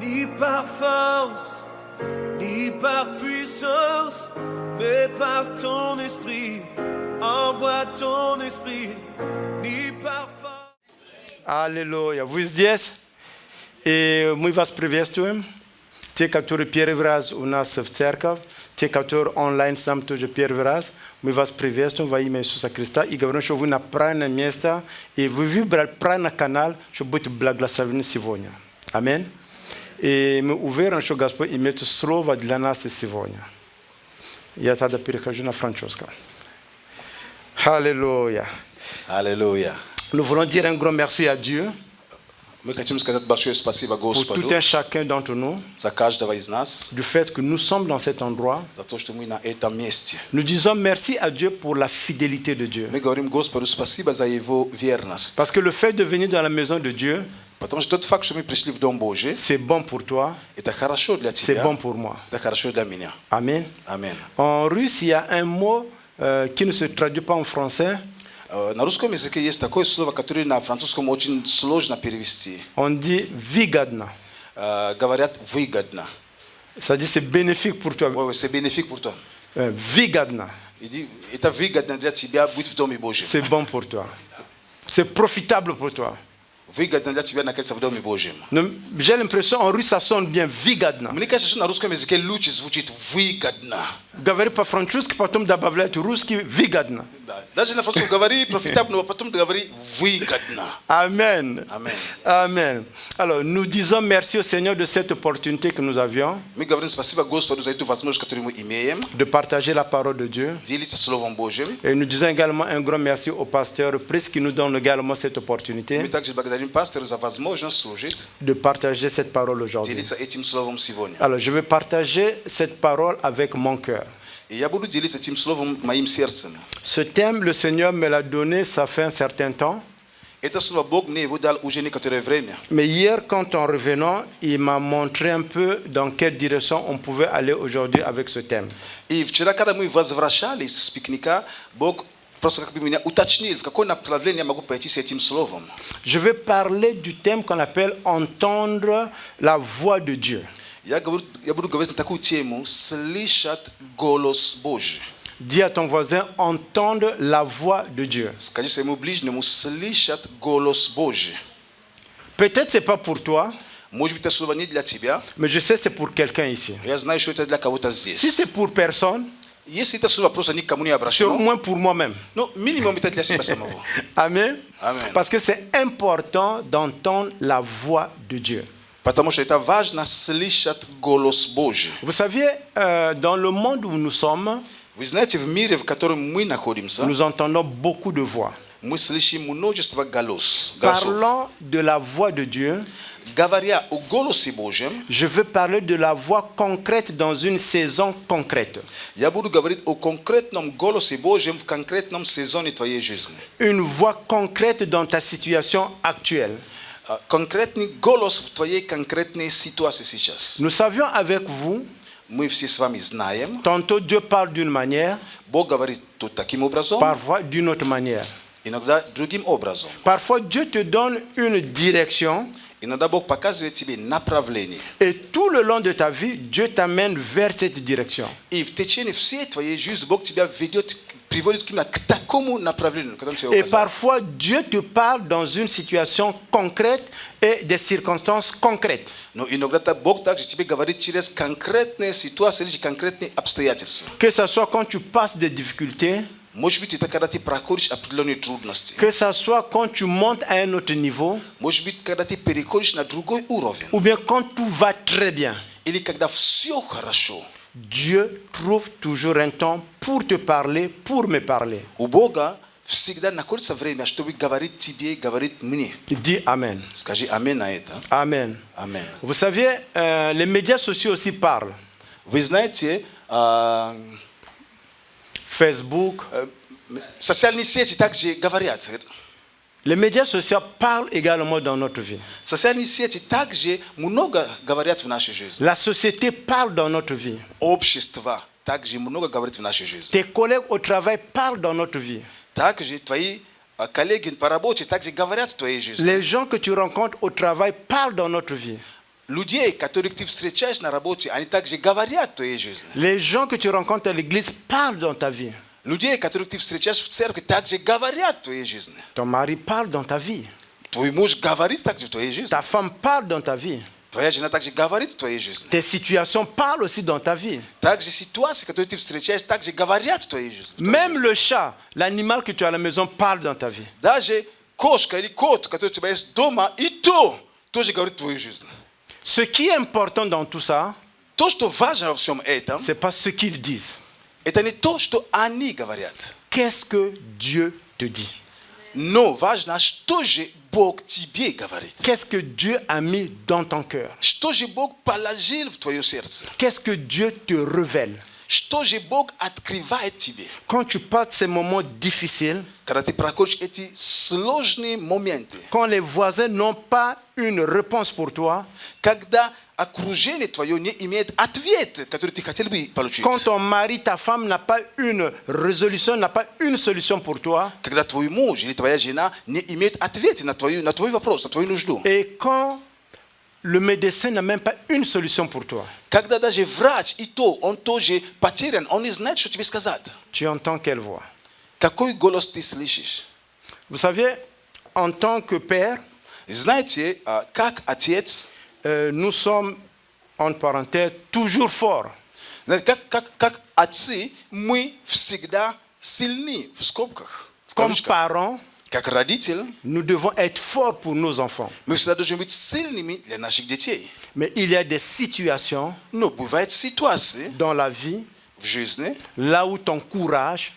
ni par force, ni par puissance, mais par ton esprit. Envoie ton esprit, ni par force. Аллилуйя. Вы здесь? И мы вас приветствуем. Те, которые первый раз у нас в церковь, те, которые онлайн с нами тоже первый раз, мы вас приветствуем во имя Иисуса Христа и говорим, что вы на правильном месте, и вы выбрали правильный канал, чтобы быть благословены сегодня. Аминь. И мы уверены, что Господь имеет слово для нас сегодня. Я тогда перехожу на французском. Аллилуйя. Аллилуйя. Nous voulons dire un grand merci à Dieu Мы хотим сказать большое спасибо pour Господу tout un chacun d'entre nous, за каждого из нас, du fait que nous sommes dans cet endroit. за то, что мы на этом месте. Nous disons merci à Dieu pour la fidélité de Dieu. Мы говорим Господу спасибо за Его верность. Parce que le fait de venir dans la maison de Dieu, Потому что тот факт, что мы пришли в Дом Божий, c'est bon pour toi, это хорошо для c'est тебя, bon pour moi. это хорошо для меня. Amen. Аминь. En russe, il y a un mot qui ne se traduit pas en français. На русском языке есть такое слово, которое на французском очень сложно перевести. On dit выгодно. Говорят выгодно. Ça dit c'est bénéfique pour toi. Ouais, c'est bénéfique pour toi. Выгодно. Это выгодно для тебя быть в Доме Божьем. C'est bon pour toi. C'est profitable pour toi. Выгодно для тебя находиться в Доме Божьем. J'ai l'impression en russe ça sonne bien выгодно. Мне кажется, что на русском языке лучше звучит выгодно. Говори по-французски, потом добавлять русский выгодно. Даже на французском говори profitable, но потом говори выгодно. Amen. Amen. Amen. Alors, nous disons merci au Seigneur de cette opportunité que nous avions Мы говорим спасибо Господу за эту возможность, которую мы имеем, de partager la parole de Dieu. делиться Словом Божьим. Et nous disons également un grand merci au pasteur Prince qui nous donne également cette opportunité Мы также благодарим пастора за возможность служить, de partager cette parole aujourd'hui. делиться этим Словом сегодня. Alors, je vais partager cette parole avec mon cœur. И я буду делиться этим Словом моим сердцем. Ce thème, le Seigneur me l'a donné, ça fait un certain temps. Это слово Бог мне его дал уже некоторое время. Mais hier, quand en revenant, il m'a montré un peu dans quelle direction on pouvait aller aujourd'hui avec ce thème. И вчера, когда мы возвращались с пикника, Бог просто как бы меня уточнил, в какое направление я могу пойти с этим словом. Je vais parler du thème qu'on appelle entendre la voix de Dieu. Я буду говорить на такую тему «Слышать голос Божий». Dis à ton voisin, entendre la voix de Dieu. Скажи своему ближнему «Слышать голос Божий». Peut-être c'est pas pour toi, Может быть, это слово не для тебя. mais je sais c'est pour quelqu'un ici. Я знаю, что это для кого-то здесь. Si c'est pour personne, Если это слово просто никому не c'est au обращено, moins pour moi-même. ну, минимум это для себя самого. Amen. Amen. Parce que c'est important d'entendre la voix de Dieu. Потому что это важно слышать голос Божий. Vous savez, dans le monde où nous sommes, Вы знаете, в мире, в котором мы находимся, nous entendons beaucoup de voix. мы слышим множество голосов. Parlant de la voix de Dieu, Говоря о голосе Божьем, je veux parler de la voix concrète dans une saison concrète. я буду говорить о конкретном голосе Божьем в конкретном сезоне твоей жизни. Une voix concrète dans ta situation actuelle. Конкретный голос в твоей конкретной ситуации сейчас. Nous savions avec vous, Мы все с вами знаем, tantôt Dieu parle d'une manière, Бог говорит тут таким образом, parfois d'une autre manière. иногда другим образом. Parfois Dieu te donne une direction Иногда Бог показывает тебе направление. et tout le long de ta vie, Dieu t'amène vers cette direction. И в течение всей твоей жизни Бог тебя ведет, приводит именно к такому направлению, которому тебе Et указал. parfois Dieu te parle dans une situation concrète et des circonstances concrètes. Но иногда Бог также тебе говорит через конкретные ситуации или конкретные обстоятельства. Que ce soit quand tu passes des difficultés, Может быть, это когда ты проходишь определенные трудности. que ce soit quand tu montes à un autre niveau, Может быть, когда ты переходишь на другой уровень. ou bien quand tout va très bien. Или когда все хорошо. Dieu trouve toujours un temps pour te parler, pour me parler. У Бога всегда находится время, чтобы говорить тебе, говорить мне. Dis Amen. Скажи аминь на это. Amen. Аминь. Vous savez, les médias sociaux aussi parlent. Вы знаете, Facebook. социальные сети также говорят. Les médias sociaux parlent également dans notre vie. Социальные сети также много говорят в нашей жизни. La société parle dans notre vie. Общество также много говорит в нашей жизни. Tes collègues au travail parlent dans notre vie. Также твои коллеги по работе также говорят в твоей жизни. Les gens que tu rencontres au travail parlent dans notre vie. Ludzie которые встречаешь на работе, они также говорят в твоей жизни. Les gens que tu rencontres à l'église parlent dans ta vie. Людей, которых ты встречаешь в церкви, также говорят в твоей жизни. Ton mari parle dans ta vie. Твой муж говорит также в твоей жизни. Ta femme parle dans ta vie. Твоя жена также говорит в твоей жизни. Tes situations parlent aussi dans ta vie. Также ситуации, которые ты встречаешь, также говорят в твоей жизни. Même le chat, l'animal que tu as à la maison, parle dans ta vie. Даже кошка или кот, который у тебя есть дома, и то тоже говорит в твою жизнь. Ce qui est important dans tout ça, То, что важно во всем этом, c'est pas ce qu'ils disent. это не то, что они говорят. Qu'est-ce que Dieu te dit? Но важно, что же Бог тебе говорит. Qu'est-ce que Dieu a mis dans ton cœur? Что же Бог положил в твое сердце. Qu'est-ce que Dieu te révèle? Что же Бог открывает тебе. Quand tu passes ces moments difficiles, Когда ты проходишь эти сложные моменты, quand les voisins n'ont pas une réponse pour toi, когда окружение твое не имеет ответ, который ты хотел бы получить. quand ton mari, ta femme n'a pas une résolution, n'a pas une solution pour toi, Когда твой муж или твоя жена не имеет ответа на твой вопрос, на твою нужду. et quand le médecin n'a même pas une solution pour toi, Когда даже врач и то, он тоже потерян, он не знает, что тебе сказать. tu entends quelle voix? Какой голос ты слышишь? Vous savez, en tant que père, Знаете, как отец, nous sommes, entre parenthèses, toujours forts. знаете, как отцы, мы всегда сильны, в скобках, в Comme кавычках. parents, Как родители, nous devons être forts pour nos enfants. мы всегда должны быть сильными для наших детей. Mais il y a des situations Но бывают ситуации dans la vie, в жизни, là où ton courage,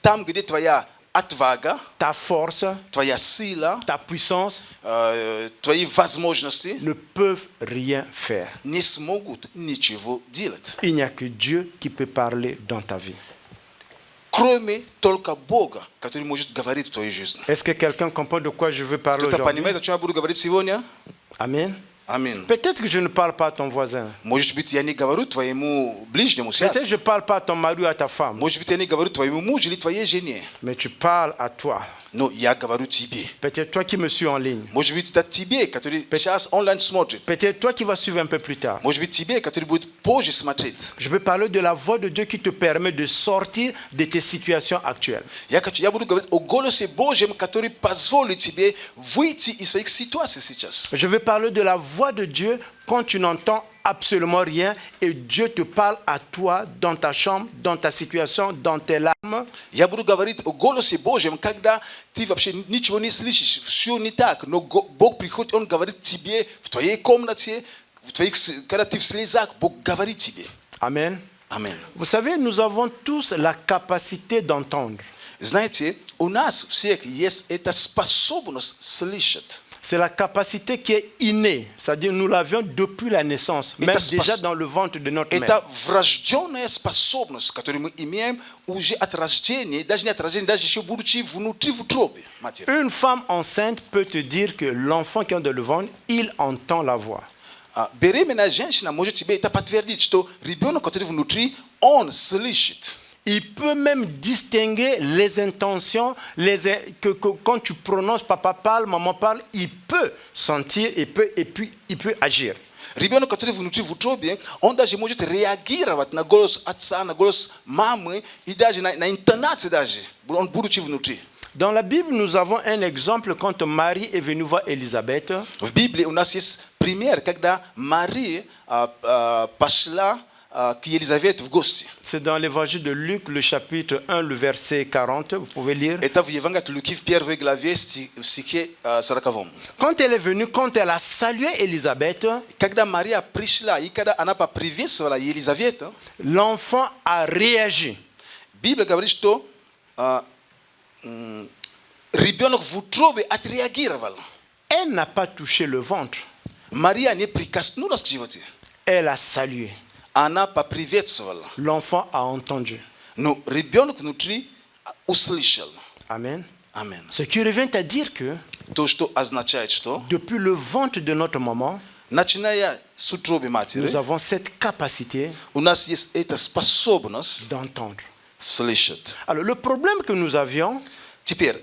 там, где твоя отвага, ta force, твоя сила, ta puissance твои возможности ne peuvent rien faire. не смогут ничего делать. Il n'y a que Dieu qui peut parler dans ta vie. Кроме только Бога, который может говорить в твоей жизни. Est-ce que quelqu'un comprend de quoi je veux parler Кто-то aujourd'hui? понимает, о чем я буду говорить сегодня? Amen. Аминь. Peut-être que je ne parle pas à ton voisin. Может быть, я не говорю твоему ближнему сейчас. Peut-être que je ne parle pas à ton mari ou à ta femme. Может быть, я не говорю твоему мужу или твоей жене. Mais tu parles à toi. Но я говорю тебе. Peut-être toi qui me suis en ligne. Может быть, это тебе, который сейчас онлайн смотрит. Peut-être toi qui vas suivre un peu plus tard. Может быть, тебе, который будет позже смотреть. Je veux parler de la voix de Dieu qui te permet de sortir de tes situations actuelles. Я буду говорить о голосе Божьем, который позволит тебе выйти из своих ситуаций сейчас. Je veux parler de la voix de Dieu quand tu n'entends absolument rien et Dieu te parle à toi dans ta chambre, dans ta situation, dans tes larmes. Я буду говорить о голосе Божьем, когда ты вообще ничего не слышишь, все не так, но Бог приходит, Он говорит тебе в твоей комнате, когда ты в слезах, Бог говорит тебе. Amen. Аминь. Vous savez, nous avons tous la capacité d'entendre. Знаете, у нас всех есть эта способность слышать. C'est la capacité qui est innée, c'est-à-dire nous l'avions depuis la naissance, même déjà dans le ventre de notre mère. Это врожденная способность, которую мы имеем уже от рождения, даже не от рождения, даже еще будучи внутри в утробе матери. Une femme enceinte peut te dire que l'enfant qui est dans le ventre, il entend la voix. Беременная женщина может тебе это подтвердить, что ребенок, который внутри, он слышит. Il peut même distinguer les intentions, que quand tu prononces papa parle, maman parle, il peut sentir et puis il peut agir. Ребенок, который внутри в утробе, он даже может реагировать на голос отца, на голос мамы и даже на интонации даже, он будучи внутри. Dans la Bible, nous avons un exemple quand Marie est venue voir Élisabeth. В Библии у нас есть пример, когда Мария пошла к Елизавете в гости. C'est dans l'évangile de Luc, le chapitre 1, le verset 40, vous pouvez lire. Это в Евангелии от Луки в 1 главе, в стихе 40. Quand elle est venue, quand elle a salué Élisabeth, Когда Мария пришла, и когда она поприветствовала Елизавету, l'enfant a réagi. Библия говорит, что ребенок в утробе отреагировал. Elle n'a pas touché le ventre. Мария не прикоснулась к животу. Elle a salué. Она поприветствовала. L'enfant a entendu. Но ребенок внутри услышал. Amen. Аминь. Ce qui revient à dire que То, что означает, что depuis le ventre de notre maman, начиная с утробы матери, nous avons cette capacité у нас есть эта способность d'entendre. слышать. Alors le problème que nous avions, Теперь,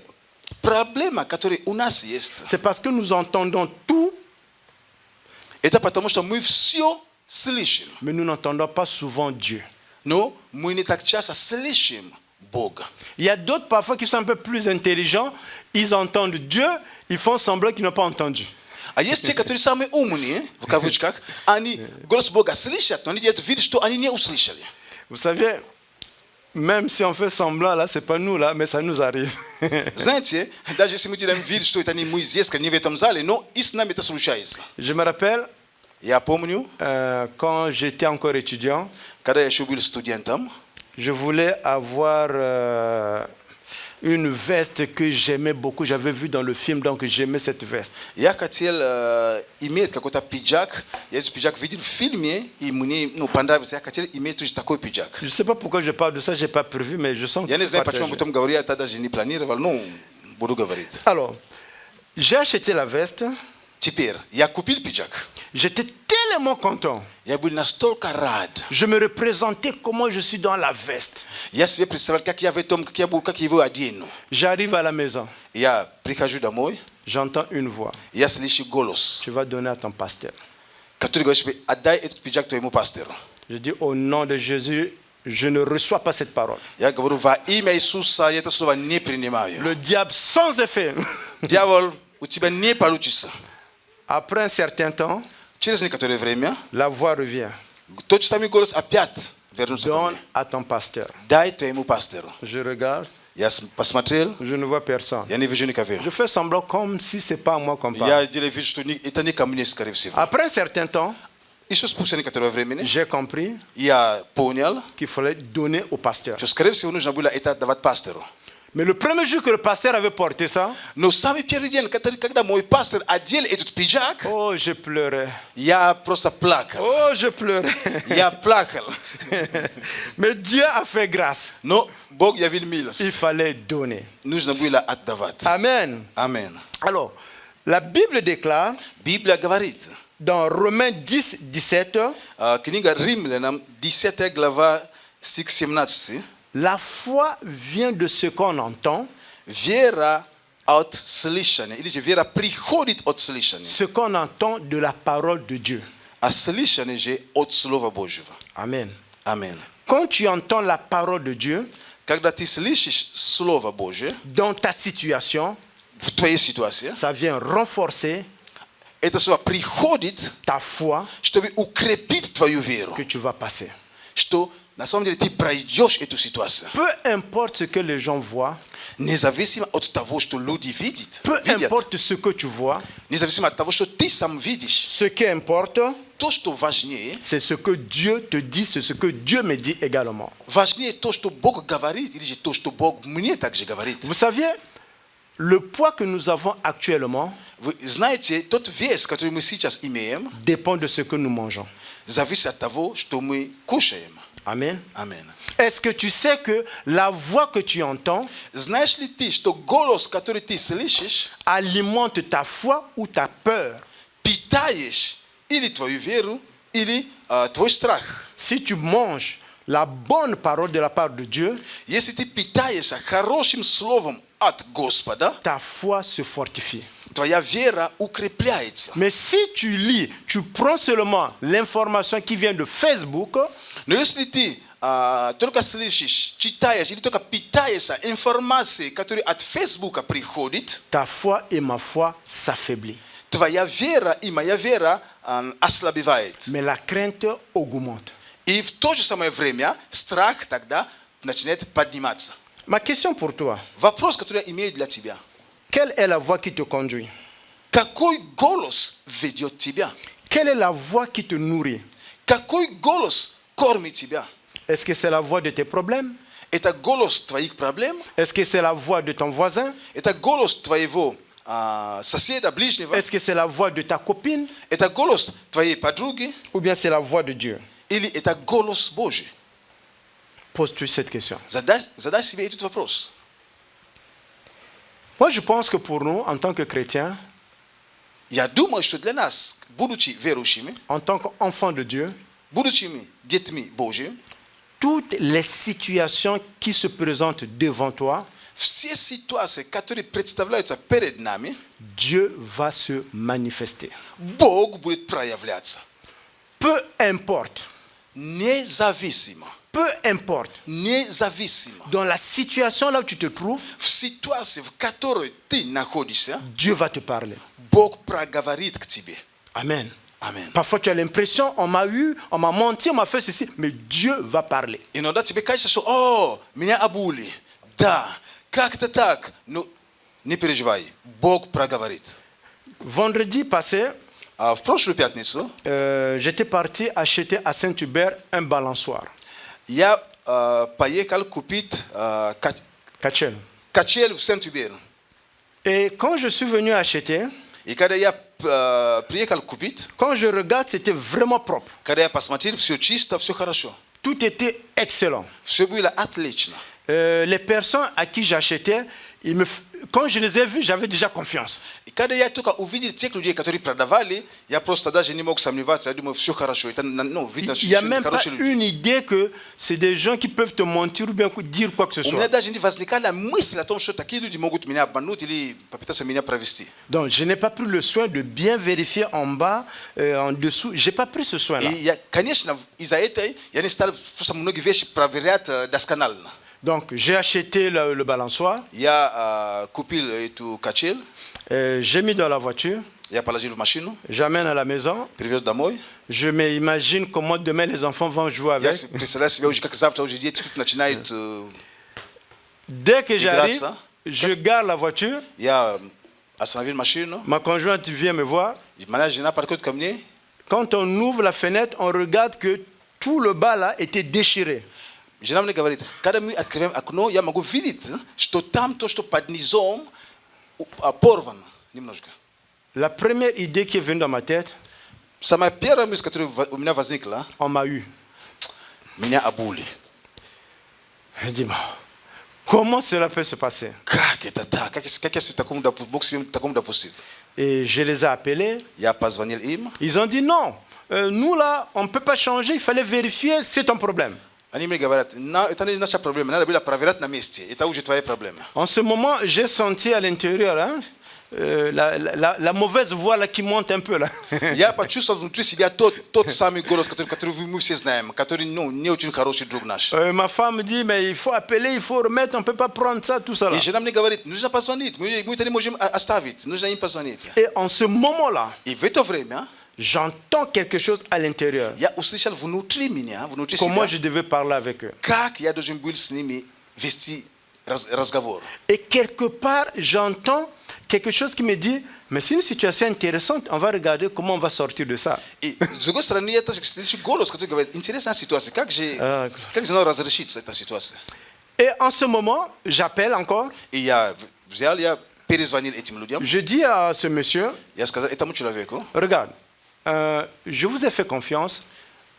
проблема, которая у нас есть, c'est parce que nous entendons tout Это потому, что мы все слышим. mais nous n'entendons pas souvent Dieu. Но мы не так часто слышим Бога. Il y a d'autres parfois qui sont un peu plus intelligents, ils entendent Dieu, ils font semblant qu'ils n'ont pas entendu. А есть те, которые самые умные, в кавычках, они голос Бога слышат, но они делают вид, что они не услышали. Vous savez, même si on fait semblant, là, c'est pas nous, là, mais ça nous arrive. Знаете, даже если мы делаем вид, что это не мы здесь, не в этом зале, но и с нами это случается. Je me rappelle, Я помню, quand j'étais encore étudiant, когда я еще был студентом, je voulais avoir une veste que j'aimais beaucoup. J'avais vu dans le film, donc j'aimais cette veste. я хотел иметь какой-то пиджак. Я этот пиджак видел в фильме, и мне понравился. Я хотел иметь тоже такой пиджак. Je ne sais pas pourquoi je parle de ça, je n'ai pas prévu, mais je sens que Я не c'est знаю, почему об partagé. этом говорю, я тогда же не планировал, но буду говорить. Alors, j'ai acheté la veste. Теперь, я купил пиджак. J'étais tellement content. Я был настолько рад. Je me représentais comment je suis dans la veste. Я себе представлял, как я в этом, как я его одену. J'arrive à la maison. Я прихожу домой, J'entends une voix. я слышу голос, Tu vas donner à ton pasteur. который говорит себе, отдай этот пиджак твоему пастору. Je dis au nom de Jésus, je ne reçois pas cette parole. Я говорю, во имя Иисуса я это слово не принимаю. Le diable sans effet. Дьявол, у тебя не получится. Après un certain temps, Через некоторое время la voix revient. тот же самый голос опять вернулся ко Donne мне. à ton pasteur. Дай твоему пастору. Je regarde, Я посмотрел, je ne vois personne. я не вижу никого. Je fais semblant comme si c'est pas à moi qu'on parle. Я делаю вид, что это не ко мне, скорее всего. Après un certain temps, Еще спустя некоторое время j'ai compris я понял, qu'il fallait donner au pasteur. что, скорее всего, нужно было это отдавать пастору. Mais le premier jour que le pasteur avait porté ça, Но самый первый день, когда мой пастор одел этот пиджак, oh, je pleurais. я просто плакал. Oh, je pleurais. Я плакал. Mais Dieu a fait grâce. Но Бог явил Il милость. fallait donner. Нужно было отдавать. Amen. Аминь. Alors, la Bible déclare Библия говорит, dans Romains 10, 17, книга Римлянам, 10 глава, стих 17, la foi vient de ce qu'on entend, вера от слышания, или же вера приходит от слышания, ce qu'on entend de la parole de Dieu. а слышание же от Слова Божьего. Amen. Аминь. Quand tu entends la parole de Dieu Когда ты слышишь Слово Божье dans ta situation, в твоей ситуации, ça vient renforcer это слово приходит, ta foi чтобы укрепить твою веру, que tu vas passer. что на самом деле ты пройдешь эту ситуацию. Peu importe ce que les gens voient, Независимо от того, что люди видят, peu importe ce que tu vois, независимо от того, что ты сам видишь, ce qui importe, то, что важнее, c'est ce que Dieu te dit, c'est ce que Dieu me dit également. важнее то, что Бог говорит, или же то, что Бог мне также говорит. Vous saviez, le poids que nous avons actuellement Вы знаете, тот вес, который мы сейчас имеем, dépend de ce que nous mangeons. зависит от того, что мы кушаем. Amen. Аминь. Est-ce que tu sais que la voix que tu entends Знаешь ли ты, что голос, который ты слышишь, alimente ta foi ou ta peur? питаешь или твою веру, или твой страх? Si tu manges la bonne parole de la part de Dieu, Если ты питаешься хорошим словом от Господа, ta foi se fortifie. твоя вера укрепляется. Mais si tu lis, tu prends seulement l'information qui vient de Facebook, Но если ты только слышишь, читаешь или только питаешься информацией, которая от Фейсбука приходит, ta foi et ma foi s'affaiblit. твоя вера и моя вера ослабевает. Mais la crainte augmente. И в то же самое время страх тогда начинает подниматься. Ma question pour toi, Вопрос, который я имею для тебя. quelle est la voix qui te conduit? Какой голос ведет тебя? Quelle est la voix qui te nourrit? Какой голос кормит тебя? Est-ce que c'est la voix de tes problèmes? Это голос твоих проблем? Est-ce que c'est la voix de ton voisin? Это голос твоего соседа, ближнего? Est-ce que c'est la voix de ta copine? Это голос твоей подруги? Ou bien c'est la voix de Dieu? Или это голос Божий? Pose-toi cette question. Задай себе этот вопрос. Moi, je pense que pour nous, en tant que chrétiens, Я думаю, что для нас, будучи верующими, en tant qu'enfants de Dieu, будучи детьми Божьими, toutes les situations qui se présentent devant toi, все ситуации, которые представляются перед нами, Dieu va se manifester. Бог будет проявляться. Peu importe, Независимо. Независимо. dans la situation là où tu te trouves, В ситуации, в которой ты находишься, Dieu va te parler. Бог проговорит к тебе. Amen. Аминь. Parfois tu as l'impression, on m'a eu, on m'a menti, on m'a fait ceci, mais Dieu va parler. Иногда тебе кажется, что «О, меня обули». Да, как-то так. Но не переживай, Бог проговорит. Vendredi passé, А в прошлую пятницу j'étais parti acheter à Saint-Hubert un balançoire. я поехал купить Kachel. качель в Сент-Юбер. Et quand je suis venu acheter, И когда я приехал купить, quand je regarde, c'était vraiment propre. когда я посмотрел, все чисто, все хорошо. Tout était excellent. Все было отлично. Les personnes à qui j'achetais, quand je les ai vus, j'avais déjà confiance. И когда я только увидел тех людей, которые продавали, я просто даже не мог сомневаться. Я думаю, все хорошо. Это, ну, видно, Il n'y a что même pas хорошие люди. une idée que c'est des gens qui peuvent te mentir ou bien dire quoi que ce У меня soit. даже не возникала мысль о том, что такие люди могут меня обмануть или попытаться меня провести. Donc, je n'ai pas pris le soin de bien vérifier en bas, en dessous. Je n'ai pas pris ce soin-là. И я, конечно, из-за этой я не стал просто многие вещи проверять досконально. Donc, j'ai acheté le balançoire. Я купил эту качель, J'ai mis dans la voiture. я положил в машину, J'amène à la maison. привез домой. Je m'imagine comment demain les enfants vont jouer Я avec. представляю себе уже, как завтра уже дети тут начинают... Dès que j'arrive, grâce, hein. je garde la voiture. Я остановил машину, Ma conjointe vient me voir. и моя жена подходит ко мне. Quand on ouvre la fenêtre, on regarde que tout le bas là était déchiré. Жена мне говорит, когда мы открываем окно, я могу видеть, что там то, что под низом, порвано немножко. La première idée qui est venue dans ma tête, Самая первая мысль, которая у меня возникла, on m'a eu. меня обули. Je dis, bon, comment cela peut se passer? Как это так? Как если Бог себе такому допустит? Et je les ai appelés. Я позвонил им. Ils ont dit non. Nous là, on ne peut pas changer. Il fallait vérifier, c'est ton problème. Они мне говорят, это не наша проблема, надо было проверять на месте. Это уже твоя проблема. En ce moment, j'ai senti à l'intérieur hein, la mauvaise voix là, qui monte un peu là. Я почувствовал внутри себя тот самый голос, который мы все знаем, который не очень хороший друг наш. Ma femme dit, mais il faut appeler, il faut remettre, on ne peut pas prendre ça, tout ça là. И жена мне говорит, нужно позвонить, мы это не можем оставить, нужно им позвонить. Et en ce moment-là, И в это время j'entends quelque chose à l'intérieur. я услышал внутри меня, внутри Comment себя, je devais parler avec eux. как я должен был с ними вести разговор. Et quelque part, j'entends quelque chose qui me dit, mais c'est une situation intéressante, on va regarder comment on va sortir de ça. И с другой стороны, я слышу голос, который говорит, интересная ситуация, как же надо разрешить эта ситуация? Et en ce moment, j'appelle encore, И я перезвонил этим людям, je dis à ce monsieur, я сказал этому человеку, regarde, je vous ai fait confiance,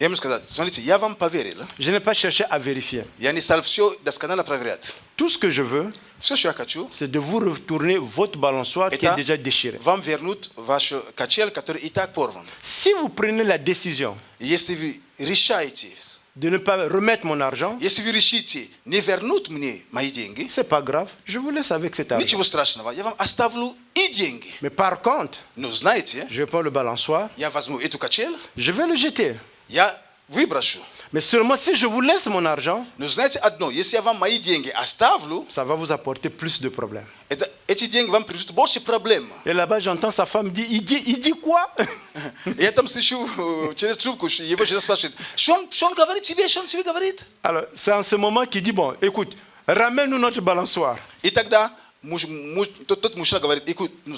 я ему сказал, смотрите, я вам поверил, je n'ai pas cherché à vérifier. я не стал все досконально проверять. Tout ce que je veux, Все, что я хочу, c'est de vous retourner votre balançoire qui est это déjà déchiré. вам вернуть вашу качель, который и так порван. Si vous prenez la décision Если вы решаете, de ne pas remettre mon argent, если вы решите не вернуть мне мои деньги, c'est pas grave, je vous laisse avec cet argent. ничего страшного, я вам оставлю и деньги. Mais par contre, Но знаете, je prends le balançoire, я возьму эту качель, je vais le jeter. я выброшу. Mais seulement si je vous laisse mon argent, Но знаете одно, если я вам мои деньги оставлю, ça va vous apporter plus de problèmes. эти деньги вам принесут больше проблем. Et là-bas, j'entends sa femme dire, il dit quoi? Я там слышу через трубку, его жена спрашивает, что он говорит тебе, что он тебе говорит? Alors, c'est en ce moment qu'il dit, bon, écoute, ramène-nous notre balançoire. И тогда тот мужчина говорит,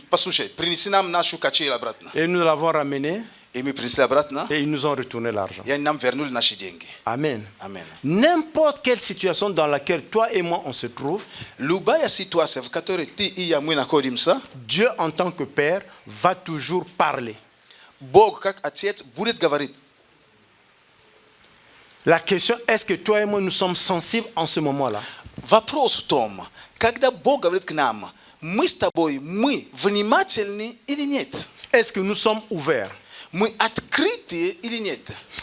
послушай, принеси нам нашу качель обратно. Et nous l'avons ramené И мы принесли обратно, et ils nous ont retourné l'argent. и они нам вернули наши деньги. Amen. Amen. N'importe quelle situation dans laquelle toi et moi on se trouve, Любая ситуация, в которой ты и я, мы находимся, Dieu en tant que Père va toujours parler. Бог, как Отец, будет говорить. La question, est-ce que toi et moi nous sommes sensibles en ce moment-là? Вопрос в том, когда Бог говорит к нам, мы с тобой, мы внимательны или нет? Est-ce que nous sommes ouverts? Мы открыты или нет?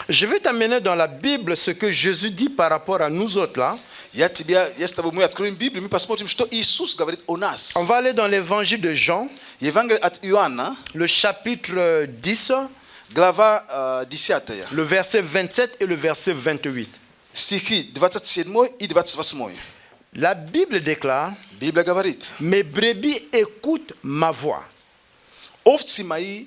Je vais t'amener dans la Bible ce que Jésus dit par rapport à nous autres là. Я с тобой мы откроем Библию, мы посмотрим, что Иисус говорит о нас. On va aller dans l'évangile de Jean, Евангелие от Иоанна, le chapitre 10, глава 10, le verset 27 et le verset 28. стихи 27 и 28. La Bible déclare, Библия говорит: mes brebis écoutent ma voix. овцы мои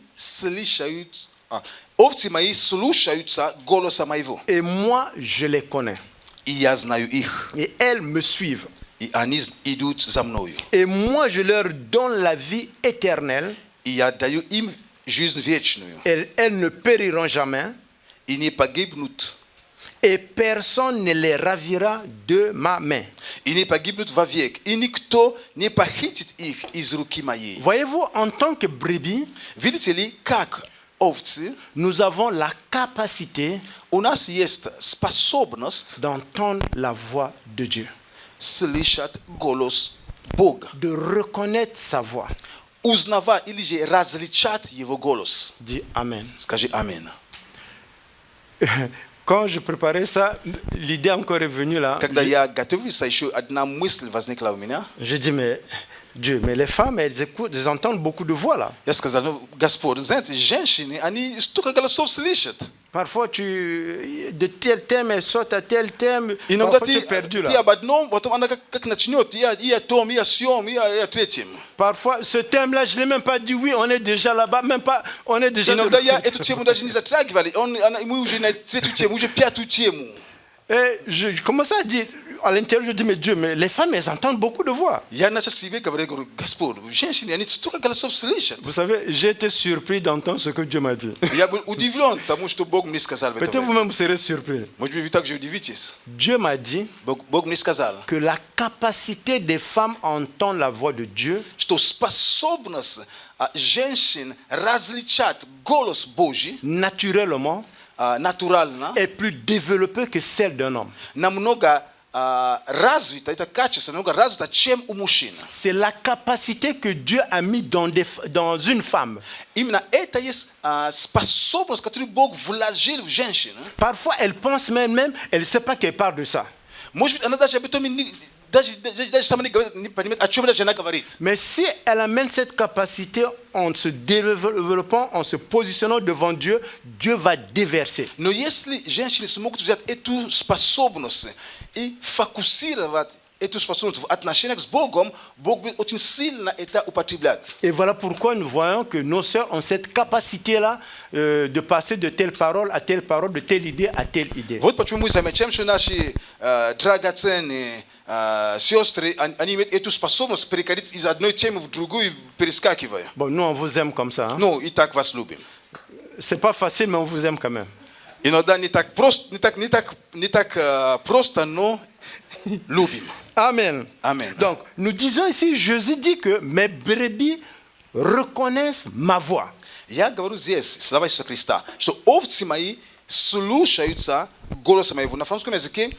слушаются голоса моего, Et moi, je les connais. и я знаю их, Et elles me suivent. и они идут за мною. Et moi, je leur donne la vie éternelle. И я даю им жизнь вечную, Et elles ne périront jamais. и не погибнут, Et personne ne les ravira de ma main. и не погибнут вовек, и никто не похитит их из руки моей. Voyez-vous, en tant que brebis, Видите ли, как овцы, nous avons la capacité у нас есть способность d'entendre la voix de Dieu, слышать голос Бога, de reconnaître sa voix. узнавать или же различать его голос. Dis Amen. Скажи аминь. Quand je préparais ça, l'idée encore est venue là. Когда я готовился, еще одна мысль возникла у меня. Je dis, mais Dieu, mais les femmes, elles écoutent, elles entendent beaucoup de voix là. Я сказал: ну, Господь, знаете, женщины, они столько голосов слышат. Parfois, de tel thème, elles sautent à tel thème. Иногда Parfois, tu es perdu ты là. об одном, потом она как начнет, и о том, и о сём, и о третьем. Parfois, ce thème-là, je ne l'ai même pas dit, oui, on est déjà là-bas, même pas, on est déjà Иногда de я l'autre эту тему даже не затрагивали. Мы уже на третью тему, уже пятую тему. Et je commençais à dire, à l'intérieur, je dis, mais Dieu, mais les femmes, elles entendent beaucoup de voix. Я начал себе говорить, говорю: Господь, женщины, они столько голосов слышат. Vous savez, j'ai été surpris d'entendre ce que Dieu m'a dit. Я был удивлен тому, что Бог мне сказал в это Peut-être время. vous-même vous serez surpris. Может быть, вы также удивитесь. Dieu m'a dit Бог мне сказал, que la capacité des femmes à entendre la voix de Dieu что способность женщин различать голос Божий naturellement натурально est plus développée que celle d'un homme. намного развито, это качество намного развито, чем у мужчин. C'est la capacité que Dieu a mis dans une femme. Именно это есть способность, которую Бог вложил в женщину. Parfois, elle pense même, elle ne sait pas qu'elle parle de ça. Может быть, она даже об этом даже сама не понимает, о чем эта жена говорит. Mais si elle amène cette capacité en se développant, en se positionnant devant Dieu, Dieu va déverser. Но если женщины смогут взять эту способность и фокусировать эту способность в отношениях с Богом, Бог будет очень сильно это употреблять. Et voilà pourquoi nous voyons que nos sœurs ont cette capacité-là de passer de telle parole à telle parole, de telle idée à telle idée. Вот почему мы замечаем, что наши драгоценные сестры, они имеют эту способность переходить из одной темы в другую, перескакивая. Bon, nous, on vous aime comme ça. Hein? Ну, и так вас любим. C'est pas facile, mais on vous aime quand même. Иногда не так просто, но любим. Amen. Amen. Donc, nous disons ici, Jésus dit que mes brebis reconnaissent ma voix. Я говорю здесь, слова Иисуса Христа, что овцы мои слушаются голоса моего. На французском языке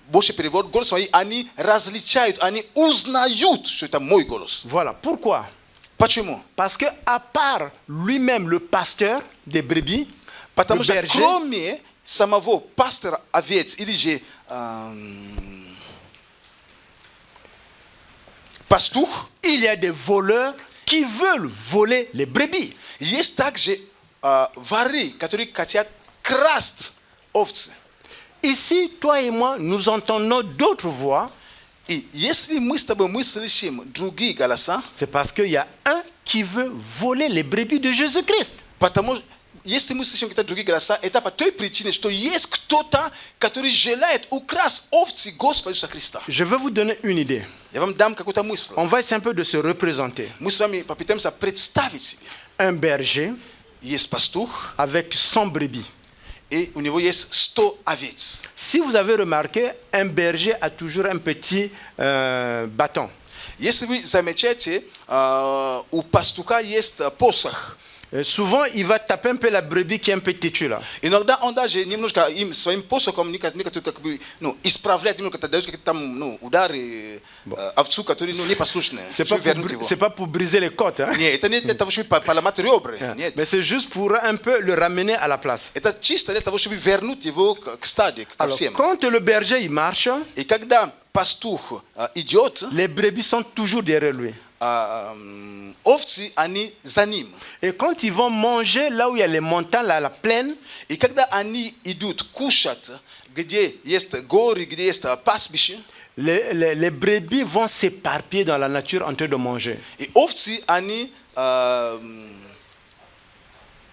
больше перевод: голос мои, они различают, они узнают, что это мой голос. Voilà. Pourquoi? Почему? Parce que à part lui-même, le pasteur des brebis, Потому le что berger, кроме самого пастора овец или же пастух, il y a des voleurs qui veulent voler les brebis. есть также воры, которые хотят красть овцы. Ici, toi et moi, nous entendons d'autres voix. И если мы с тобой слышим другие голоса, C'est parce qu'il y a un qui veut voler les brebis de Jésus-Christ. потому что если мы слышим какие-то другие голоса, это по той причине, что есть кто-то, который желает украсть овцы Господа Иисуса Христа. Je vais vous donner une idée. Я вам дам какую-то мысль. On va essayer un peu de se représenter. Мы с вами попытаемся представить себе. Un berger Есть пастух, avec 100 brebis. и у него есть 100 овец. Si vous avez remarqué, un berger a toujours un petit bâton. Если вы замечаете, у пастуха есть посох. Souvent, il va taper un peu la brebis qui est un peu têtue là. Иногда он даже немножко им своим посохом некоторые как бы, исправляет немного, дает какие-то там удары овцу, которые непослушные. C'est pas pour briser les côtes. Hein? Нет, это не для того, чтобы поломать ребра. Нет. Mais c'est juste pour un peu le ramener à la place. Это чисто для того, чтобы вернуть его к стадии, ко Alors, всем. quand le berger il marche, И когда pastuch idiot, les brebis sont toujours derrière lui. Овцы, они за ним. Et quand ils vont manger là où il y a les montagnes, là, la plaine, И когда они идут кушать, где есть горы, где есть пастбище, les brebis vont s'éparpiller dans la nature en train de manger. и овцы, они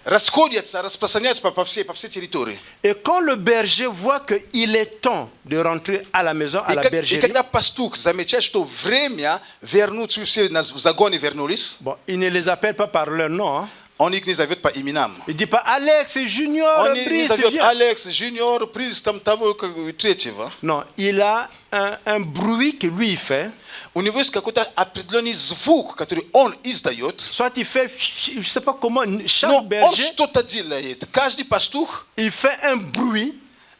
расходятся, распространяются по всей территории. Et quand le berger voit qu'il est temps de rentrer à la maison, à la И bergerie, когда пастух замечает, что время вернуться, все в загоне вернулись, bon, il ne les appelle pas par leur nom. Hein. он их не зовет по именам. Il ne dit pas Alex, Junior, Он не Brice, зовет viens. Алекс, Junior, Приз, там того, третьего. Non, il a un bruit que lui il fait. У него есть какой-то определенный звук, который он издает. Soit il fait, je ne sais pas comment, chaque Но он berger, что-то делает. Каждый пастух il fait un bruit.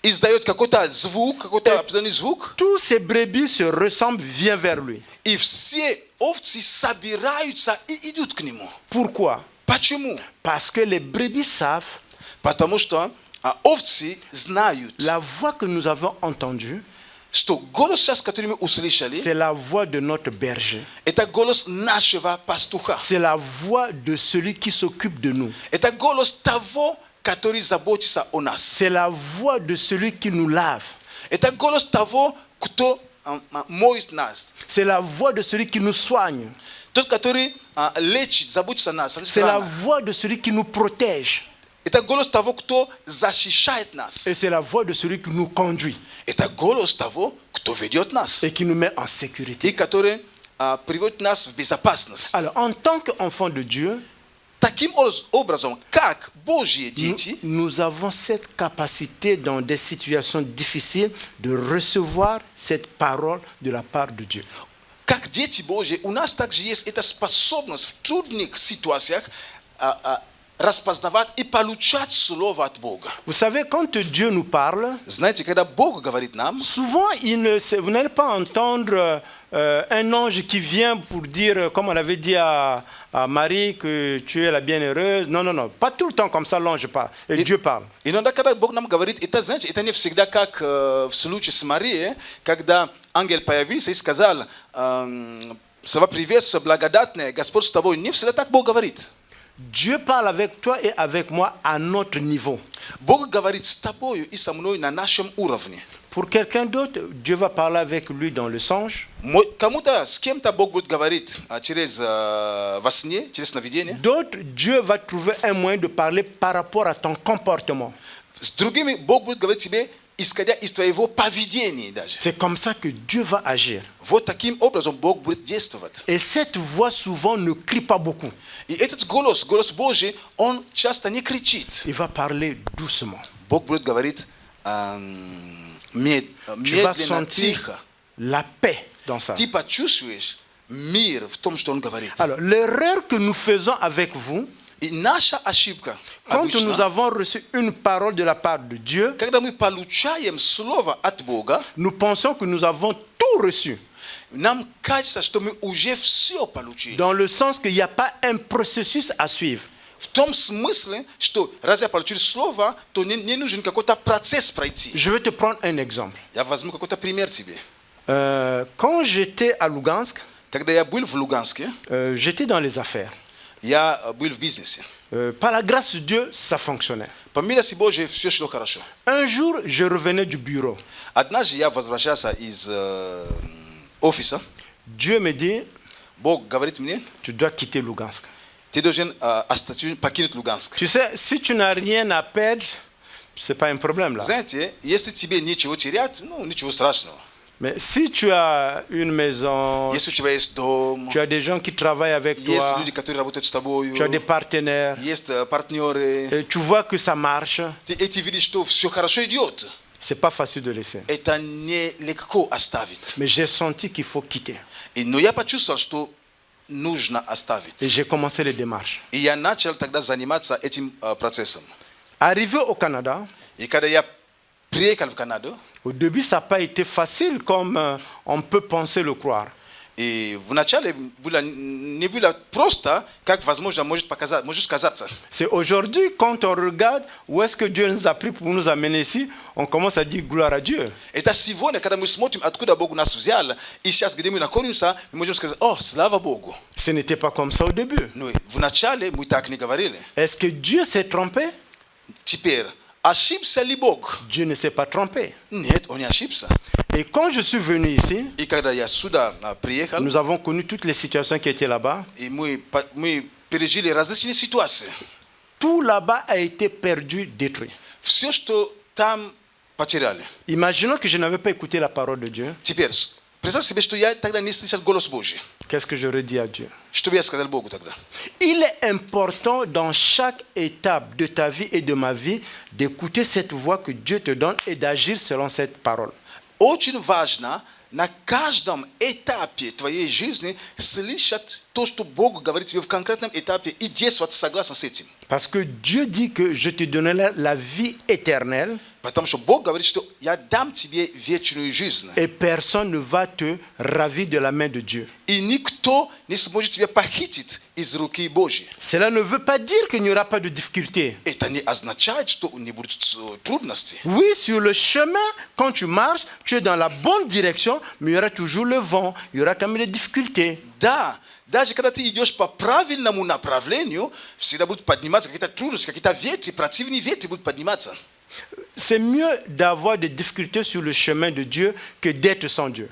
издает какой-то звук, какой-то определенный звук. Tous ces brebis se ressemblent, viennent vers lui. И все овцы собираются и идут к нему. Pourquoi? Почему? Parce que les brebis savent Потому что овцы знают, la voix que nous avons entendue, что голос сейчас, который мы услышали, c'est la voix de notre berger. это голос нашего пастуха. C'est la voix de celui qui s'occupe de nous. Это голос того, который заботится о нас. C'est la voix de celui qui nous lave. Это голос того, кто моет нас. C'est la voix de celui qui nous soigne. Тот, который лечит, заботится о нас. C'est la voix de celui qui nous protège. Это голос того, кто защищает нас. Et c'est la voix de celui qui nous conduit Это голос того, кто ведет нас. et qui nous met en sécurité. И который приводит нас в безопасность. Alors, en tant qu'enfants de Dieu, Таким образом, как Божьи дети, nous avons cette capacité dans des situations difficiles de recevoir cette parole de la part de Dieu. как дети Божьи, у нас также есть эта способность в трудных ситуациях распознавать и получать слово от Бога. Vous savez, quand Dieu nous parle, Знаете, когда Бог говорит нам, souvent, vous n'allez pas entendre un ange qui vient pour dire, comme on avait dit à Marie, que tu es la bienheureuse. Non, non, non. Pas tout le temps comme ça, l'ange parle. Et Dieu parle. иногда, когда Бог нам говорит, это, знаете, это не всегда как в случае с Марией, когда ангел появился и сказал, слова приветствия, благодатные, Господь с тобой. Не всегда так Бог говорит. Dieu parle avec toi et avec moi à notre niveau. Бог говорит с тобою и со мной на нашем уровне. Pour quelqu'un d'autre, Dieu va parler avec lui dans le songe. Кому-то, с кем-то Бог будет говорить через во сне, через сновидение. D'autres, Dieu va trouver un moyen de parler par rapport à ton comportement. С другими Бог будет говорить тебе, исходя из твоего поведения даже. C'est comme ça que Dieu va agir. Вот таким образом Бог будет действовать. Et cette voix souvent ne crie pas beaucoup. И этот голос, голос Божий, он часто не кричит. Il va parler doucement. Бог будет говорить Tu vas медленно, sentir тихо. la paix dans ça. Ты почувствуешь мир в том, что он говорит. Alors, l'erreur que nous faisons avec vous, И наша ошибка, quand обычно, nous avons reçu une parole de la part de Dieu, когда мы получаем слово от Бога, nous pensons que nous avons tout reçu. нам кажется, что мы уже все получили. Dans le sens qu'il n'y a pas un processus à suivre. В том смысле, что раз я получил слово, то не нужен какой-то процесс пройти. Je vais te prendre un exemple. Я возьму какой-то пример тебе. Quand j'étais à Lugansk, Когда я был в Луганске, j'étais dans les affaires. я был в бизнесе. Par la grâce de Dieu, ça fonctionnait. По милости Божьей все шло хорошо. Un jour, je revenais du bureau. Однажды я возвращался из офиса. Dieu me dit, Бог говорит мне, tu dois quitter Lugansk. ты должен покинуть Луганск. Tu sais, si tu n'as rien à perdre, c'est pas un problème là. Знаете, если тебе ничего терять, ну, ничего страшного. Mais si tu as une maison, Если у тебя есть дом, tu as des gens qui travaillent avec есть toi, люди, которые работают с тобой, tu as des partenaires, есть партнеры, et tu vois que ça marche, и ты видишь, что все хорошо идет, c'est pas facile de laisser. это нелегко оставить. Mais j'ai senti qu'il faut quitter. Но я почувствовал, что нужно оставить. Et j'ai commencé les démarches. И я начал тогда заниматься этим процессом. Arrivé au Canada, И когда я приехал в Канаду, au début, ça n'a pas été facile comme on peut penser le croire. И вначале не было просто, как возможно может казаться. C'est aujourd'hui, quand on regarde où est-ce que Dieu nous a pris pour nous amener ici, on commence à dire gloire à Dieu. Это сегодня, когда мы смотрим, откуда Бог нас взял, и сейчас, где мы находимся, мы можем сказать: о, слава Богу. Ce n'était pas comme ça au début. Но вначале мы так не говорили. Est-ce que Dieu s'est trompé? Теперь, ошибся ли Бог? Dieu ne s'est pas trompé. Нет, он не ошибся. Et quand je suis venu ici, И когда я сюда приехал, nous avons connu toutes les situations qui étaient là-bas. и мы пережили различные ситуации. Tout là-bas a été perdu, détruit. Все, что там потеряли. Imaginons que je n'avais pas écouté la parole de Dieu. Теперь, представь себе, что я тогда не слышал голос Божий. Qu'est-ce que j'aurais dit à Dieu? Что бы я сказал Богу тогда? Il est important dans chaque étape de ta vie et de ma vie d'écouter cette voix que Dieu te donne et d'agir selon cette parole. Очень важно на каждом этапе твоей жизни слышать то, что Бог говорит тебе в конкретном этапе, и действовать согласно с этим. Parce que Dieu dit que je te donnerai la vie éternelle Потому что Бог говорит, что я дам тебе вечную жизнь. et personne ne va te ravir de la main de Dieu. И никто не сможет тебя похитить из руки Божьей. Cela ne veut pas dire qu'il n'y aura pas de difficultés. Это не означает, что не будет трудностей. Oui, sur le chemin, quand tu marches, tu es dans la bonne direction, mais il y aura toujours le vent, il y aura quand même des difficultés. Да, даже когда ты идешь по правильному направлению, всегда будут подниматься какие-то трудности, какие-то ветры, противные ветры будут подниматься. C'est mieux d'avoir des difficultés sur le chemin de Dieu que d'être sans Dieu.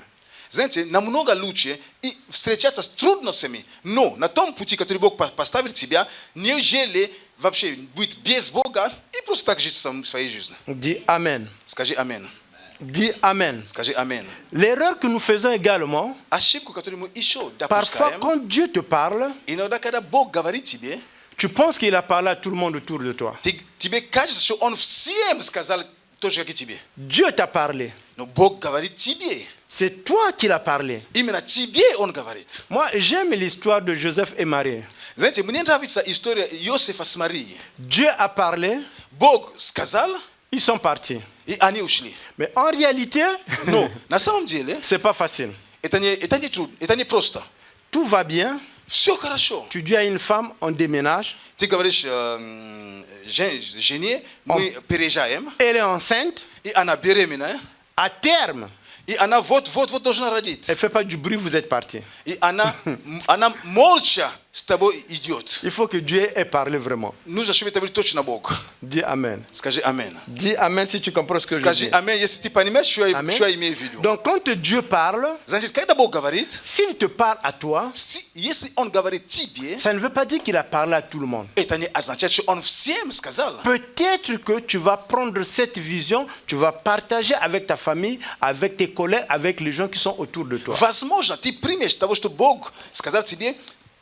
Знаете, намного лучше и встречаться с трудностями, но на том пути, который Бог поставил тебя, нежели вообще быть без Бога и просто так жить своей жизнью. Dis Amen. Скажи аминь. Dis Amen. Скажи аминь. L'erreur que nous faisons également, Ошибку, которую мы еще parfois допускаем, quand Dieu te parle, иногда, когда Бог говорит тебе, tu penses qu'il a parlé à tout le monde autour de toi. тебе кажется, что Он всем сказал то же, как и тебе. Dieu t'a parlé. Но Бог говорит тебе. C'est toi qui l'as parlé. Именно тебе Он говорит. Moi, j'aime l'histoire de Joseph et Marie. Знаете, мне нравится история Иосифа с Марией. Dieu a parlé, Бог сказал, ils sont partis. и они ушли. Mais en réalité, Но на самом деле c'est pas facile. это не трудно, это не просто. Tout va bien. Все хорошо. Tu dis à une femme, on déménage. Ты говоришь жене, мы переезжаем, Elle est enceinte. и она беременная, À terme, и она вот должна родить. elle fait pas du bruit, vous êtes partis. И она молча с тобой идет. Il faut que Dieu ait parlé vraiment. Нужно, чтобы это был точно Бог. Dis Amen. Скажи аминь. Dis Amen si tu comprends ce que je Скажи dis. аминь, если ты понимаешь, что я Amen. имею в виду. Donc quand Dieu parle, Значит, когда Бог говорит, s'il te parle à toi, если Он говорит тебе, ça ne veut pas dire qu'il a parlé à tout le monde. это не означает, что Он всем сказал. Peut-être que tu vas prendre cette vision, tu vas partager avec ta famille, avec tes collègues, avec les gens qui sont autour de toi. Возможно, ты примешь того, что Бог сказал тебе,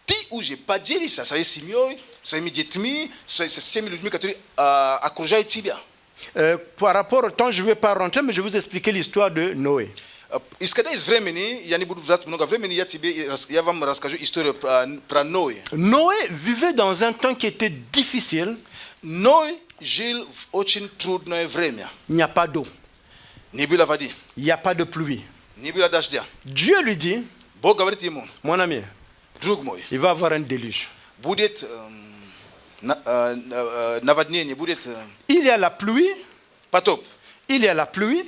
ты уже поделишься своей семьей, своими детьми, со всеми людьми, которые окружают тебя. Par rapport au temps, je ne vais pas rentrer, mais je vais vous expliquer l'histoire de Noé. Исходя из времени, я не буду брать много времени, я вам расскажу историю про Ноя. Noé vivait dans un temps qui était difficile. Ной жил в очень трудное время. Il n'y a pas d'eau, Не было воды, il n'y a pas de pluie. не было дождя. Dieu lui dit, Бог говорит ему, mon ami, друг мой, il va avoir un déluge. будет наводнение, будет Il y a la pluie, потоп. il y a la pluie,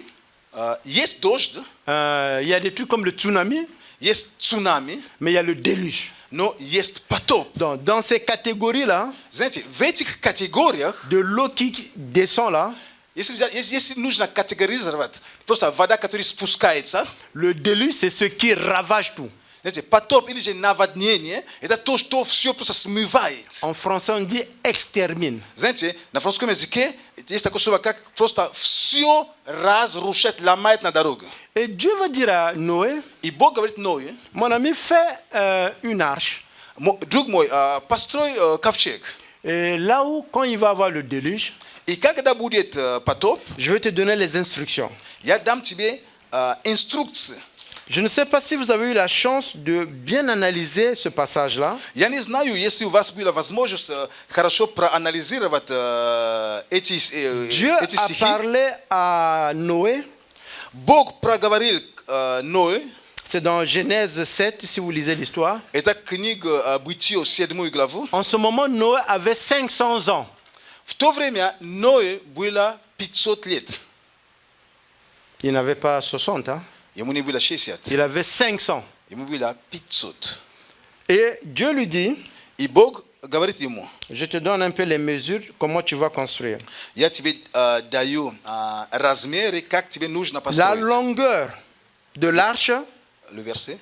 Есть дождь, il y a des trucs comme le tsunami, есть цунами, mais il y a le déluge. но есть потоп. Donc, dans ces catégories-là, Знаете, в этих категориях, de l'eau qui descend là, если нужно категоризировать, просто вода, которая спускается, le déluge, c'est ce qui ravage tout. знаете, потоп или же наводнение, это то, что все просто смывает. En français, on dit extermine. Знаете, на французском языке есть такое слово, как просто все разрушать, ломает на дорогу. Et Dieu va dire à Noé, И Бог говорит Ное, mon ami, fais une arche. друг мой, построй ковчег. Et là où, quand il va avoir le déluge, И когда будет потоп, je vais te donner les instructions. я дам тебе инструкции. Je ne sais pas si vous avez eu la chance de bien analyser ce passage-là. Я не знаю, если у вас была возможность хорошо проанализировать эти Dieu a стихи. parlé à Noé. Бог проговорил Ное. C'est dans Genèse 7, si vous lisez l'histoire. Это книга Бытие 7 главу. En ce moment, Noé avait 500 ans. В то время Ное было 500 лет. Il n'avait pas 60, hein? Ему не было 60. Il avait 500. Ему было 500. Et Dieu lui dit, И Бог говорит ему: je te donne un peu les mesures, comment tu vas construire. я тебе даю размеры, как тебе нужно La построить. longueur de l'arche, Le verset.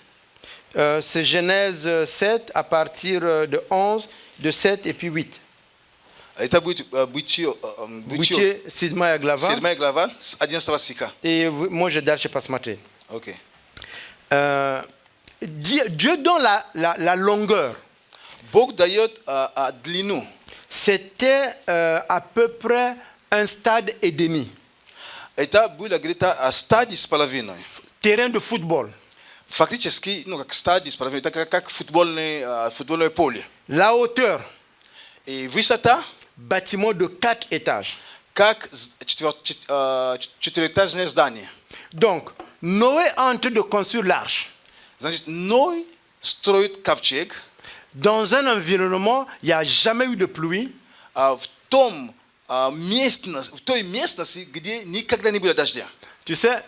c'est Genèse 7 à partir de 11, de 7 et puis 8. Это будет Бытие Бытие, 7 глава. 7 глава с 11 стиха. Et moi, je dals, je passe matin. Окей. Dieu donne la longueur. Бог дает длину. C'était à peu près un stade et demi. Это было где-то стадий с половиной. Terrain de football. Фактически, ну, как стадий с половиной, это как футбольное поле. La hauteur, И высота, bâtiment de 4 étages. как четырехэтажное здание. Donc, Noé est en train de construire l'arche. Значит, Ной строит ковчег Dans un environnement, il n'y a jamais eu de pluie. в той местности, где никогда не было дождя. Tu sais,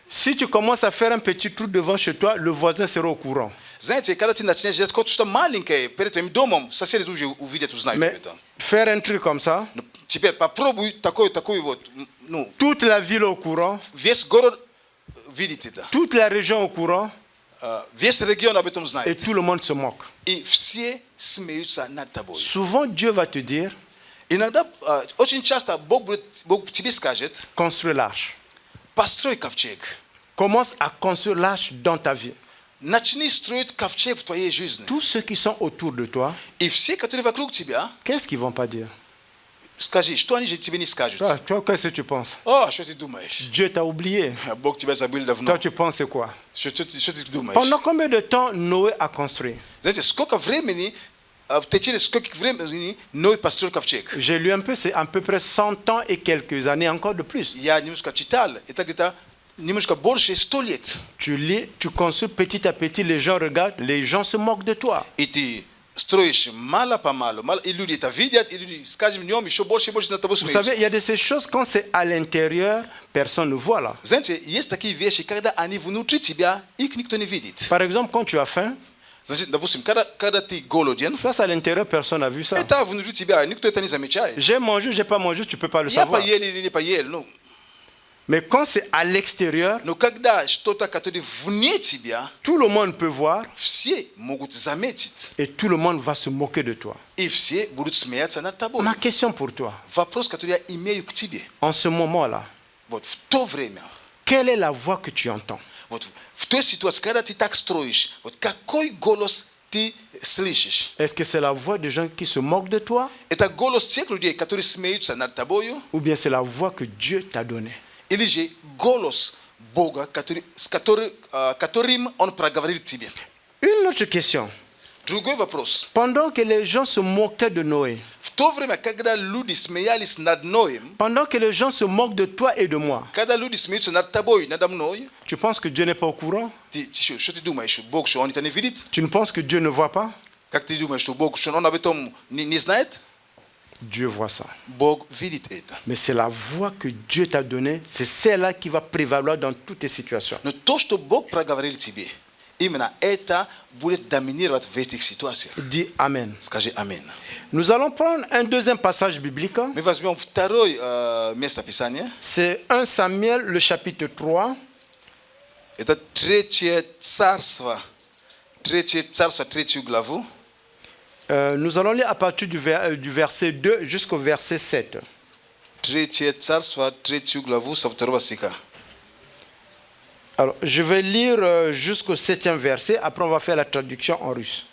si tu commences à faire un petit trou devant chez toi, le voisin sera au courant. Знаете, когда ты начинаешь делать что-то маленькое перед твоим домом, соседи уже увидят, узнают Mais это. faire un truc comme ça, Теперь попробуй такой вот, ну, toute la ville au courant, весь город видит это. toute la région au courant, Весь регион об этом et знает. tout le monde se moque. И все смеются над тобой. Souvent, Dieu va te dire, Иногда, очень часто Бог тебе скажет: construis l'arche. построй ковчег. Commence à construire l'arche dans ta vie. Начни строить ковчег в твоей жизни. Tous ceux qui sont autour de toi, И все, которые вокруг тебя, qu'est-ce qu'ils vont pas dire? скажи, что они же тебе не скажут. Toi, qu'est-ce que tu penses? О, что ты думаешь? Dieu t'a oublié. Бог тебя забыл давно. Toi, tu penses c'est quoi? Что ты думаешь? Pendant combien de temps Noé a construit? Знаете, сколько времени, в течение скольких времени Ной построил ковчег? J'ai lu un peu, c'est à peu près 100 ans et quelques années, encore de plus. Я немножко читал, это где-то немножко больше 100 лет. Tu lis, tu construis petit à petit, les gens regardent, les gens se moquent de toi. И ты строишь мало-помалу, и люди это видят, и люди с каждым днем еще больше и больше на тобой Vous savez, смеются. il y a de ces choses, quand c'est à l'intérieur, personne ne voit là. Знаете, есть такие вещи, когда они внутри тебя, их никто не видит. Par exemple, quand tu as faim, Значит, допустим, когда ты голоден, ça c'est à l'intérieur, personne n'a vu ça. это внутри тебя, никто это не замечает. J'ai mangé, j'ai pas mangé, tu peux pas le Я savoir. поел или не поел, ну. Mais quand c'est à l'extérieur, Но когда что-то, которое вне тебя, tout le monde peut voir все могут заметить, et tout le monde va se moquer de toi. и все будут смеяться над тобой. Ma question pour toi, Вопрос, который я имею к тебе. en ce moment-là, Вот в то время, quelle est la voix que tu entends? вот в той ситуации, когда ты так строишь, вот какой голос ты слышишь? Est-ce que c'est la voix des gens qui se moquent de toi Это голос тех людей, которые смеются над тобою, ou bien c'est la voix que Dieu t'a donnée? или же голос Бога, которым Он проговорил к тебе? Une autre question. Другой вопрос. Pendant que les gens se moquaient de Noé, В то время, когда люди смеялись над Ноем, pendant que les gens se moquent de toi et de moi, когда люди смеются над тобой, надо мной, tu penses que Dieu n'est pas au courant? что ты думаешь, Бог, что Он это не видит? Tu ne penses que Dieu ne voit pas? Как ты думаешь, что Бог, что Он об этом не знает? Dieu voit ça. Бог видит это. Mais c'est la voix que Dieu t'a donnée, c'est celle-là qui va prévaloir dans toutes tes situations. Но то, что Бог проговорил тебе, именно это будет доминировать в этих ситуациях. Dis Amen. Скажи аминь. Nous allons prendre un deuxième passage biblique. Мы возьмем второе место Писания. C'est 1 Samuel, le chapitre 3. Это Третье царство, третью главу. Nous allons lire à partir du verset 2 jusqu'au verset 7. Третье царство, третью главу со 2 стиха. Alors, je vais lire jusqu'au 7e verset, après on va faire la traduction en russe.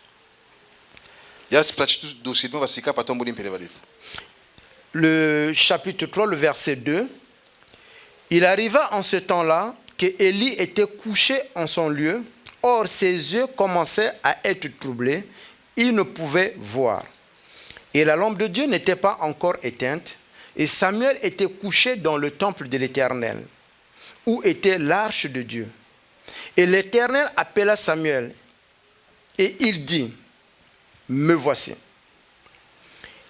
Я прочту до 7 стиха, потом будем переводить. Le chapitre 3, le verset 2. Il arriva en ce temps-là que Élie était couché en son lieu. Or, ses yeux commençaient à être troublés. Il ne pouvait voir. Et la lampe de Dieu n'était pas encore éteinte. Et Samuel était couché dans le temple de l'Éternel, où était l'arche de Dieu. Et l'Éternel appela Samuel et il dit, me voici.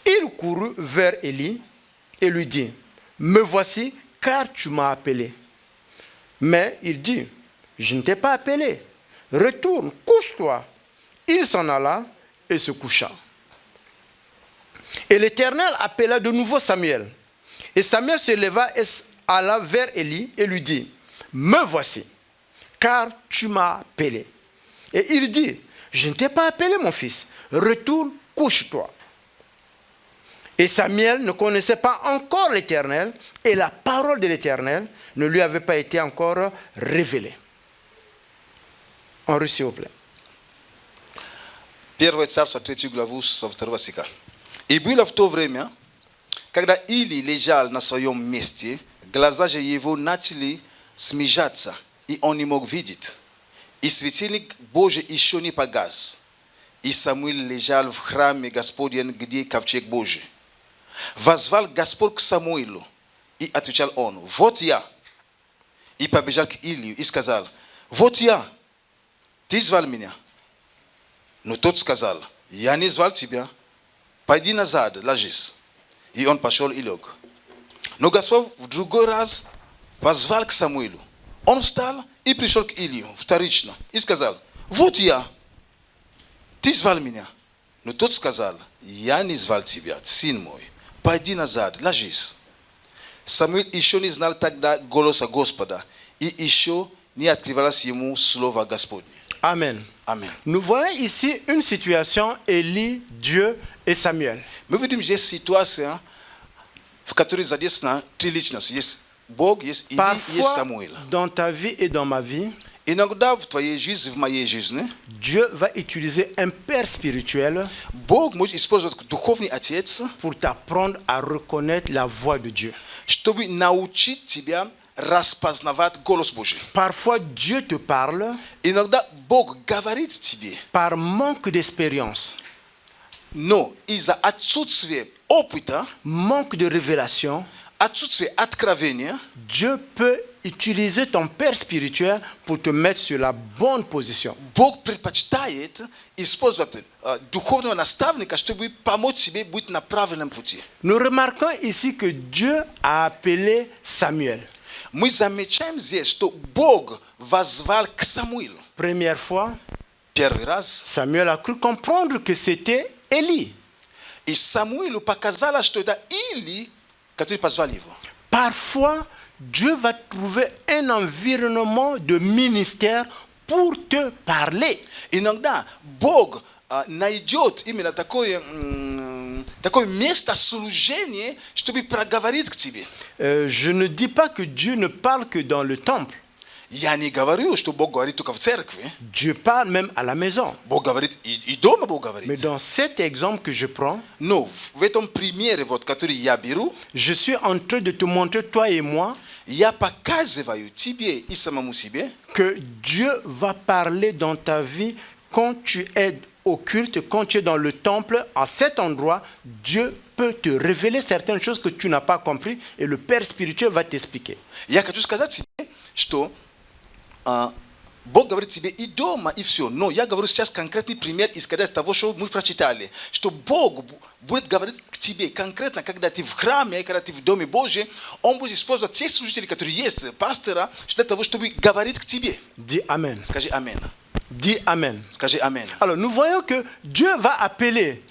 Il courut vers Élie et lui dit, me voici car tu m'as appelé. Mais il dit, je ne t'ai pas appelé. Retourne, couche-toi. Il s'en alla et se coucha. Et l'Éternel appela de nouveau Samuel. Et Samuel se leva et alla vers Élie et lui dit, me voici, car tu m'as appelé. Et il dit, je ne t'ai pas appelé mon fils. Retourne, couche-toi. Et Samuel ne connaissait pas encore l'Éternel et la parole de l'Éternel ne lui avait pas été encore révélée. On reçoit, s'il vous plaît. Первое царство, 3 главу, со 2 стиха. «И было в то время, когда Или лежал на своем месте, глаза же его начали смежаться, и он не мог видеть. И светильник Божий еще не погас. И Самуил лежал в храме Господень, где ковчег Божий. Возвал Господь к Самуилу, и отвечал он, вот я. И побежал к Илию и сказал, вот я, ты звал меня. Но тот сказал, я не звал тебя, пойди назад, ложись. И он пошел и лег. Но Господь в другой раз позвал к Самуилу. Он встал и пришел к Илию вторично и сказал, вот я, ты звал меня. Но тот сказал, я не звал тебя, сын мой, пойди назад, ложись. Самуил еще не знал тогда голоса Господа, и еще не открывалось ему слово Господне. Amen. Amen. Nous voyons ici une situation, Élie, Dieu et Samuel. Мы видим здесь ситуацию, в которой задействована три личности. Есть Бог, есть Или, есть Parfois, Самуил. dans ta vie et dans ma vie, Иногда в твоей жизни, в моей жизни, Dieu va utiliser un père spirituel Бог может использовать духовный отец, pour t'apprendre à reconnaître la voix de Dieu. чтобы научить тебя распознавать голос Божий. Parfois, Dieu te parle Иногда Бог говорит тебе, par manque d'expérience, но из-за отсутствия опыта, manque de révélation, отсутствия откровения, Dieu peut utiliser ton père spirituel pour te mettre sur la bonne position. Бог предпочитает использовать духовного наставника, чтобы помочь тебе быть на правильном пути. Nous remarquons ici que Dieu a appelé Samuel. Мы замечаем здесь, что Бог воззвал к Самуилу. Première fois, Первый раз. Samuel a cru comprendre que c'était Élie. И Самуилу показалось, что это Или, который позвал его. Parfois, Dieu va trouver un environnement de ministère pour te parler. Иногда Бог найдет именно такое место служения, чтобы проговорить к тебе. Je ne dis pas que Dieu ne parle que dans le temple. Я не говорю, что Бог говорит только в церкви. Dieu parle même à la maison. Бог говорит и дома Бог говорит. Mais dans cet exemple que je prends, Но в этом примере, вот, который я беру, je suis en train de te montrer, toi et moi, я показываю тебе и самому себе, que Dieu va parler dans ta vie quand tu es au culte, quand tu es dans le temple, à cet endroit, Dieu peut te révéler certaines choses que tu n'as pas compris et le Père spirituel va t'expliquer. Я хочу сказать тебе, что Бог говорит тебе и дома, и все. Но я говорю сейчас конкретный пример, исходя из того, что мы прочитали. Что Бог будет говорить к тебе конкретно, когда ты в храме, когда ты в Доме Божьем. Он будет использовать те служители, которые есть, пастора, для того, чтобы говорить к тебе. Dis Amen. Скажи Амен. Dis Amen. Скажи Амен. Alors, nous voyons que Dieu va appeler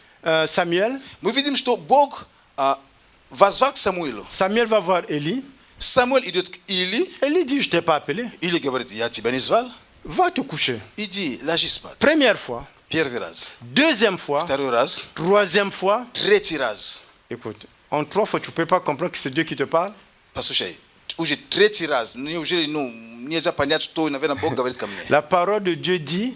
Samuel. Мы видим, что Бог возвал к Самуилу. Samuel va voir Élie. Самуил идет к Или. Élie dit, je ne t'ai pas appelé. Или говорит, я тебя не звал. Va te coucher. Иди, ложись спать. Première fois. Первый раз. Deuxième fois. Второй раз. Troisième fois. Третий раз. Écoute, en 3 fois, tu ne peux pas comprendre que c'est Dieu qui te parle. Послушай, уже третий раз. Неужели, нельзя понять, что, наверное, Бог говорит ко мне. La parole de Dieu dit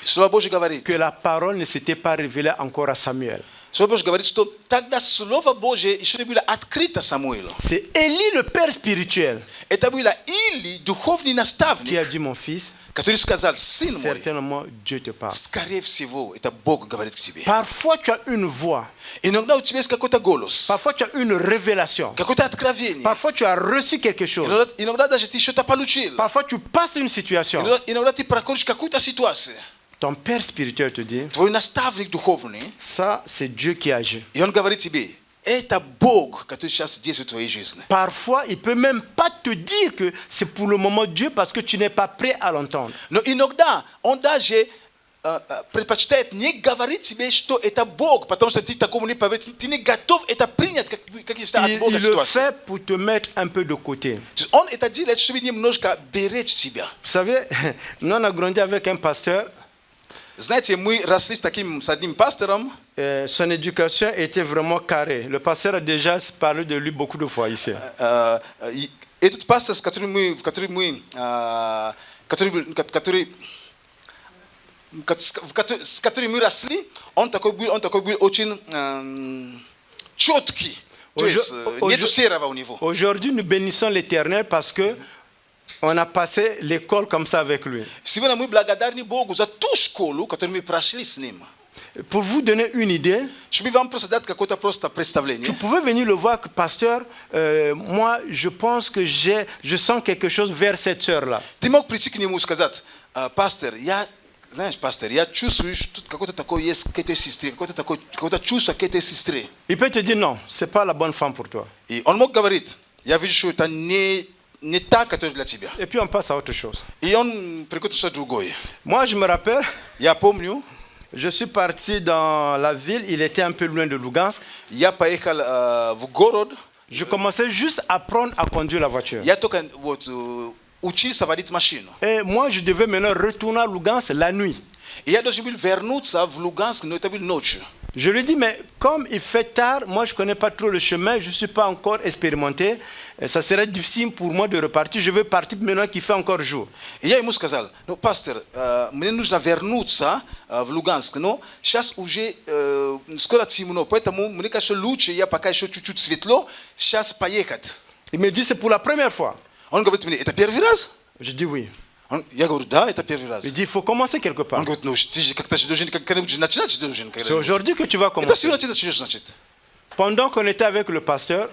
Слово Божье говорит. que la parole ne s'était pas révélée encore à Samuel. Слово Божье говорит, что тогда Слово Божье еще не было открыто Самуилу. C'est Élie, le père spirituel, Это было Или, духовный qui наставник, a dit, mon fils, Который сказал, сын мой, certainement Dieu te parle. скорее всего, это Бог говорит к тебе. Parfois, tu as une voix. Иногда у тебя есть какой-то голос, Parfois, tu as une révélation. какое-то откровение. Parfois, tu as reçu quelque chose. Иногда даже ты что-то получил. Parfois, tu passes une situation. Иногда ты проходишь какую-то ситуацию. Ton père spirituel te dit, Твой наставник духовный, ça, c'est Dieu qui agit. и он говорит тебе, это Бог, который сейчас действует в твоей жизни. Parfois, il ne peut même pas te dire que c'est pour le moment Dieu parce que tu n'es pas prêt à l'entendre. Но иногда он даже предпочитает не говорить тебе, что это Бог, потому что ты такому не поверишь, ты не готов это принять, как если от Бога Il le ситуация. fait pour te mettre un peu de côté. Он это делает, чтобы немножко беречь тебя. Vous savez, nous on a grandi avec un pasteur. Знаете, мы росли с одним пастором. Son éducation était vraiment carrée. Le pasteur a déjà parlé de lui beaucoup de fois ici. Этот пастор, с которым мы росли, он такой был очень четкий. То есть нету серого у него. Aujourd'hui, nous bénissons l'Éternel parce que on a passé l'école comme ça avec lui. Сегодня мы благодарны Богу за ту школу, которую мы прошли с ним. Pour vous donner une idée, Чтобы вам просто дать какое-то просто представление. tu pouvais venir le voir que pasteur, moi je pense que je sens quelque chose vers cette sœur-là. Ты мог прийти к нему и сказать, пастор, я чувствую, что тут какое-то такое есть к этой сестре, какое-то чувство к этой сестре. Il peut te dire non, c'est pas la bonne femme pour toi. И он мог говорить, я вижу, что это не та, которая для тебя. Et puis on passe à autre chose. И он приходит что-то другое. Moi je me rappelle, Я помню, je suis parti dans la ville, il était un peu loin de Lugansk. я поехал в город, Je commençais juste à apprendre à conduire la voiture. я только учился водить машину. Et moi je devais maintenant retourner à Lugansk la nuit. И я должен был вернуться в Луганск, но это было ночью. Je lui ai dit, mais comme il fait tard, moi je ne connais pas trop le chemin, je ne suis pas encore expérimenté, ça serait difficile pour moi de repartir, je veux partir maintenant qu'il fait encore jour. И я ему сказал, ну, пастор, мне нужно вернуться в Луганск, но сейчас уже скоро темно, поэтому мне кажется лучше, я пока еще чуть-чуть светло, сейчас поехать. Il me dit, c'est pour la première fois. Он говорит мне, это первый раз? Je dis oui. Я говорю, да, это первый раз. Il dit, il faut commencer quelque part. Он говорит, ну, ты же как-то должен как-нибудь начинать должен. C'est aujourd'hui que tu vas Это commencer. сегодня ты начнешь, значит. Pendant qu'on était avec le pasteur,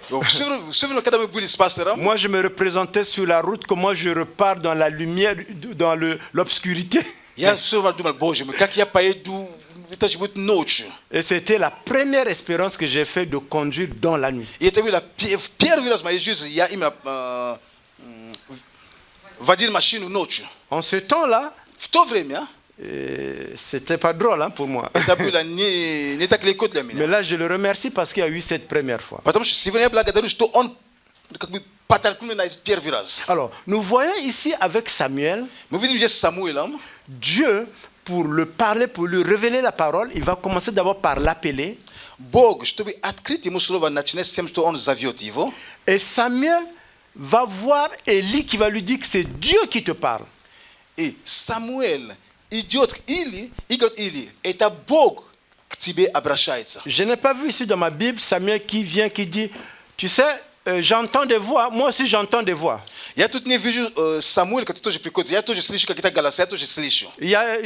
Сегодня, когда мы были с пастором, moi je me représentais sur la route, comment je repars dans la lumière, dans l'obscurité. я все время думал, боже мой, как я поеду, это же будет ночью. Et c'était la première expérience que j'ai fait de conduire dans la nuit. И это было первый раз в моей жизни, я именно водил машину ночью. En ce temps-là, В то время c'était pas drôle hein, pour moi. это было не так легко для Mais меня. là, je le remercie parce qu'il y a eu cette première fois. Потому что сегодня я благодарю, что он как бы подтолкнул меня на первый раз. Alors, nous voyons ici avec Samuel, Мы видим здесь с Самуилом, Dieu, pour le parler, pour lui révéler la parole, il va commencer d'abord par l'appeler. Бог, чтобы открыть ему слово, начинает с тем, что он зовет его. Et Samuel va voir Élie qui va lui dire que c'est Dieu qui te parle. И Самуэль идет к Или и говорит, Или, это Бог к тебе обращается. Je n'ai pas vu ici dans ma Bible Samuel qui vient, qui dit, tu sais, j'entends des voix, moi aussi j'entends des voix. Я тут не вижу Самуэля, который тоже приходит. Я тоже слышу какие-то голоса, я тоже слышу.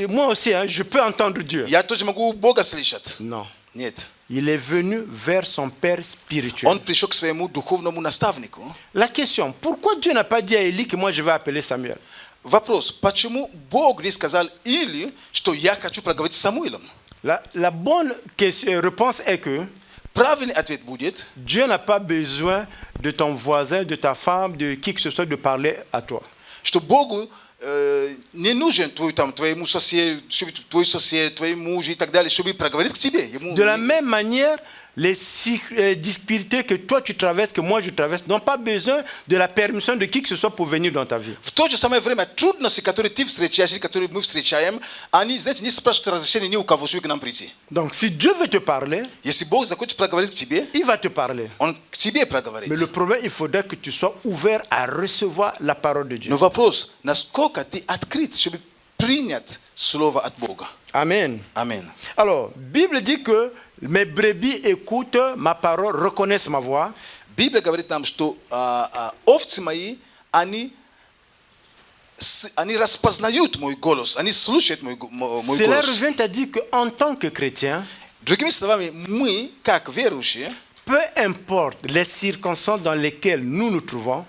Moi aussi, hein, je peux entendre Dieu. Я тоже могу Бога слышать. Non. Нет. Il est venu vers son père spirituel. Он пришел к своему духовному наставнику. La question, pourquoi Dieu n'a pas dit à Élie que moi je vais appeler Samuel? Вопрос, почему Бог не сказал Или, что я хочу проговорить с Самуилом? La bonne réponse est que Правильный ответ будет, Dieu n'a pas besoin de ton voisin, de ta femme, de qui que ce soit de parler à toi. что Богу не нужен твоему соседу, чтобы твой сосед, твой муж и так далее, чтобы проговорить к тебе. De la même manière, les difficultés que toi tu traverses, que moi je traverse, n'ont pas besoin de la permission de qui que ce soit pour venir dans ta vie. В то же самое время трудности, которые ты встречаешь, или которые мы встречаем, они, знаете, не спрашивают разрешения ни у кого, чтобы к нам прийти. Donc si Dieu veut te parler, Если Бог захочет проговорить к тебе, il va te parler. Он к тебе проговорит. Mais le problème, il faudrait que tu sois ouvert à recevoir la parole de Dieu. Но вопрос, насколько ты открыт, чтобы принять слово от Бога. Amen. Аминь. Alors, Bible dit que mes brebis écoutent ma parole, reconnaissent ma voix. Библия говорит нам, что овцы мои, они они распознают мой голос, они слушают мой Cela голос. revient à dire qu'en tant que chrétien, Другими словами, мы, как верующие, peu importe les circonstances dans lesquelles nous nous trouvons,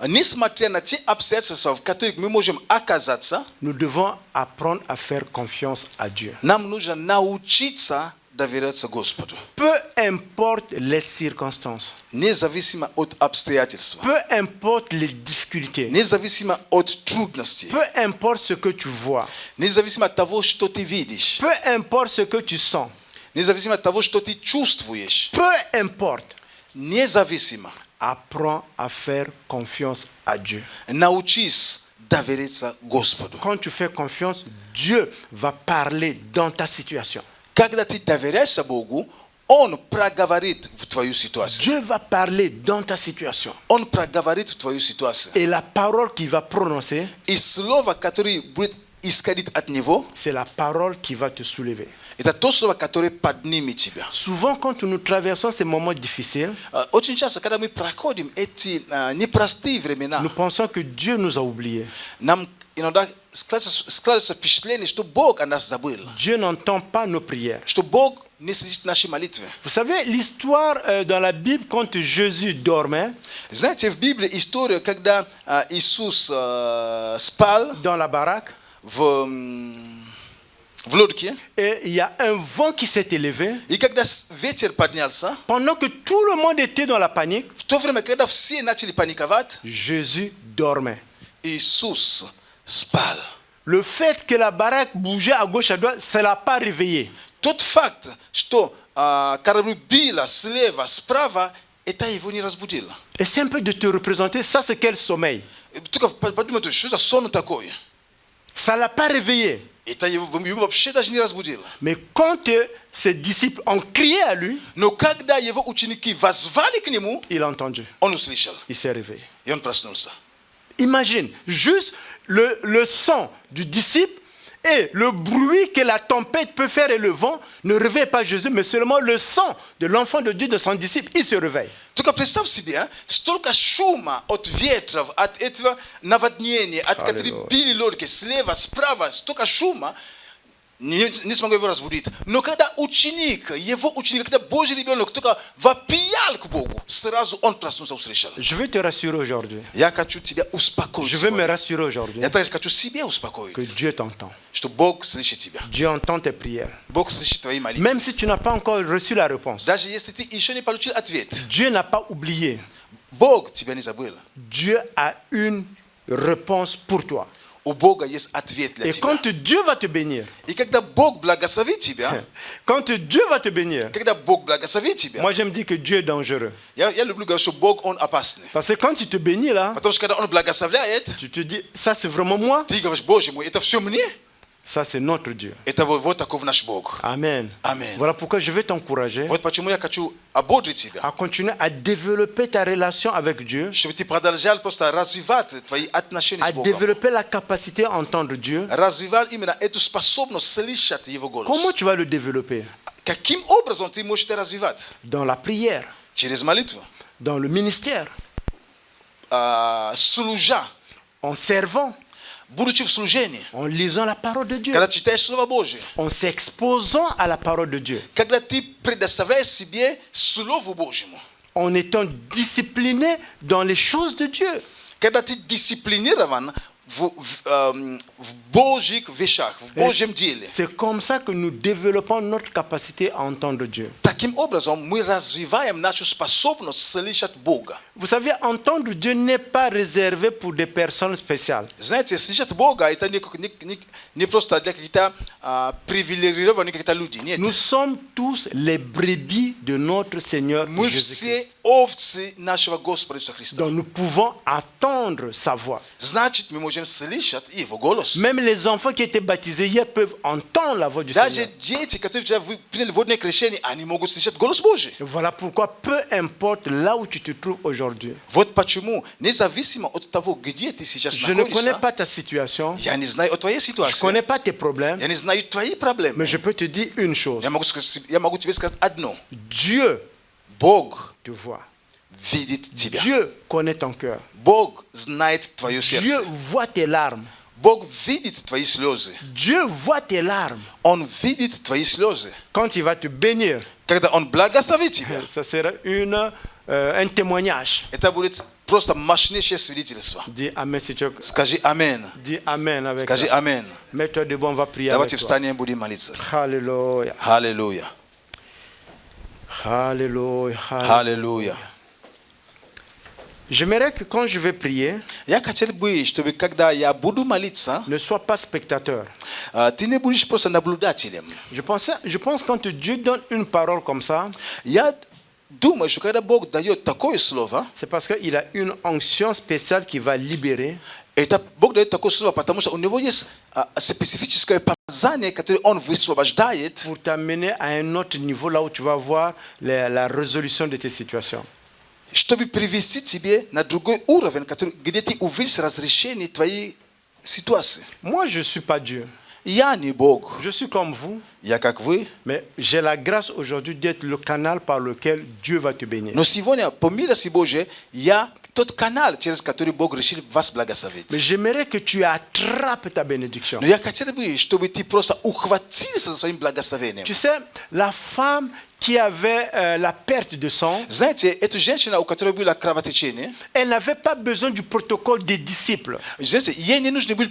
несмотря на те обстоятельства, в которых мы можем оказаться, nous devons apprendre à faire confiance à Dieu. нам нужно научиться доверяться Господу. Peu importe les circonstances, Независимо от обстоятельств, peu importe les difficultés, независимо от трудностей, peu importe ce que tu vois, независимо от того, что ты видишь, peu importe ce que tu sens, независимо от того, что ты чувствуешь, peu importe, независимо, apprends à faire confiance à Dieu. научись довериться Господу. Quand tu fais confiance, Dieu va parler dans ta situation. Когда ты доверяешься Богу, Он проговорит в твою ситуацию. Dieu va parler dans ta situation. Он проговорит в твою ситуацию. Et la parole qu'il va prononcer, И слово, которое будет исходить от Него, c'est la parole qui va te soulever. это то слово, которое поднимет тебя. Souvent, quand nous traversons ces moments difficiles, Очень часто, когда мы проходим эти непростые времена, nous pensons que Dieu nous a oubliés. нам иногда складывается впечатление, что Бог о нас забыл, Dieu n'entend pas nos prières. что Бог не слышит наши молитвы. Vous savez, l'histoire dans la Bible, quand Jésus dormait Знаете, в Библии история, когда Иисус спал dans la baraque, в лодке, et il y a un vent qui s'est élevé, и когда ветер поднялся, pendant que tout le monde était dans la panique, в то время, когда все начали паниковать, Jésus dormait. Иисус спал. Le fait que la baraque bougeait à gauche, à droite, ça ne l'a pas réveillé. Тот факт, что корабль било слева, справа, это его не разбудило. Et c'est un peu de te représenter, ça c'est quel sommeil? Только подумайте, что за сон такой? Ça ne l'a pas réveillé. Это его вообще даже не разбудило. Mais quand ses disciples ont crié à lui, Но когда его ученики возвали к нему, il a entendu, он услышал, il s'est réveillé. и он проснулся. Imagine, juste le son du disciple et le bruit que la tempête peut faire et le vent ne réveille pas Jésus, mais seulement le son de l'enfant de Dieu, de son disciple, il se réveille. Только представь себе, столько шума от ветров, от этого наводнения, от которых били лодки слева, справа, столько шума, не смогу его разбудить. Но когда его ученик, когда Божий ребенок только вопиял к Богу, сразу он проснулся, услышал. Je veux te rassurer aujourd'hui. Я хочу тебя успокоить. Je veux me rassurer aujourd'hui Я также хочу себя успокоить, que Dieu t'entend. что Бог слышит тебя. Dieu entend tes prières. Бог слышит твои молитвы. Même si tu n'as pas encore reçu la réponse, Даже если ты еще не получил ответ, Dieu n'a pas oublié. Бог тебя не забыл. Dieu a une réponse pour toi. У Бога есть ответ для Et тебя. quand Dieu va te bénir, И когда Бог благословит тебя, quand Dieu va te bénir, когда Бог благословит тебя, moi j'aime dire que Dieu est dangereux. я люблю говорить, что Бог, Он опасный. Parce que quand il te bénit là, Потому что когда Он благословляет, tu te dis, ça c'est vraiment moi, ты говоришь, Боже мой, это все мне? ça c'est notre Dieu. Это вот таков наш Бог. Amen. Amen. Voilà pourquoi je vais t'encourager Вот почему я хочу ободрить тебя, à continuer à développer ta relation avec Dieu, чтобы ты продолжал просто развивать твои отношения à с Богом. développer la capacité à entendre Dieu. Развивал именно эту способность слышать Его голос. Comment tu vas le développer? Каким образом ты можешь это развивать? Dans la prière, Через молитву, dans le ministère, служа, en servant, будучи в служении, en lisant la parole de Dieu, когда читаешь Слово Божие, en s'exposant à la parole de Dieu, когда ты предоставляешь себе Слову Божьему, en étant discipliné dans les choses de Dieu. когда ты дисциплинирован в Божьих вещах, в Божьем деле. C'est comme ça que nous développons notre capacité à entendre Dieu. Таким образом мы развиваем нашу способность слышать Бога. Vous savez, entendre Dieu n'est pas réservé pour des personnes spéciales. Знаете, слышать Бога это не просто для каких-то привилегированных каких-то людей. Нет. Nous sommes tous les brebis de notre Seigneur Мы Jésus-Christ. все овцы нашего Господа Иисуса Христа. Donc nous pouvons attendre sa voix. Значит, мы можем слышать Его голос. Même les enfants qui étaient baptisés hier peuvent entendre la voix du Даже Seigneur. дети, которые приняли водное крещение, они могут слышать голос Божий. Voilà pourquoi, peu importe là où tu te trouves aujourd'hui, Вот почему, независимо от того, где ты сейчас je ne connais находишься, pas ta situation, я не знаю о твоей je ne ситуации, connais pas tes problèmes, я не знаю твои проблемы. mais je peux te dire une chose. Я могу тебе сказать одно. Dieu Бог te voit. видит тебя. Dieu connaît ton cœur. Бог знает твое Dieu сердце. voit tes larmes. Bog vidit твои слезы. Dieu voit tes larmes. Он видит твои слезы. Quand il va te bénir, Когда Он благословит тебя, ça sera un témoignage. это будет просто мощнейшее свидетельство. Dis Amen si tu veux. Скажи Амен. Dis Amen avec Скажи ça. Амен. Mets-toi debout, on va prier Давайте avec toi. встанем и будем молиться. Alléluia. Аллилуйя. Alléluia. Аллилуйя. J'aimerais que quand je vais prier, Я хотел бы, чтобы когда я буду молиться, ne sois pas spectateur. ты не будешь просто наблюдателем. Je pense quand Dieu donne une parole comme ça, Я думаю, что когда Бог дает такое слово, c'est parce qu'il a une onction spéciale qui va libérer. это Бог дает такое слово, потому что у него есть специфическое помазание, которое Он высвобождает, Pour t'amener à un autre niveau, là où tu vas voir la résolution de tes situations. чтобы привести тебе на другой уровень, где ты увидишь разрешение твоей ситуации. Moi, je ne suis pas Dieu. Я не Бог, Je suis comme vous, я как вы. mais j'ai la grâce aujourd'hui d'être le canal par lequel Dieu va te bénir. Но сегодня, по милости Божьей, я тот канал, через который Бог решил вас благословить. Mais j'aimerais que tu attrapes ta bénédiction. Но я хотел бы, чтобы ты просто ухватился за своим благословением. Tu sais, la femme qui avait la perte de sang, Знаете, эту женщину, у которой было кровотечение, elle n'avait pas besoin du protocole des disciples. знаете, ей не нужен был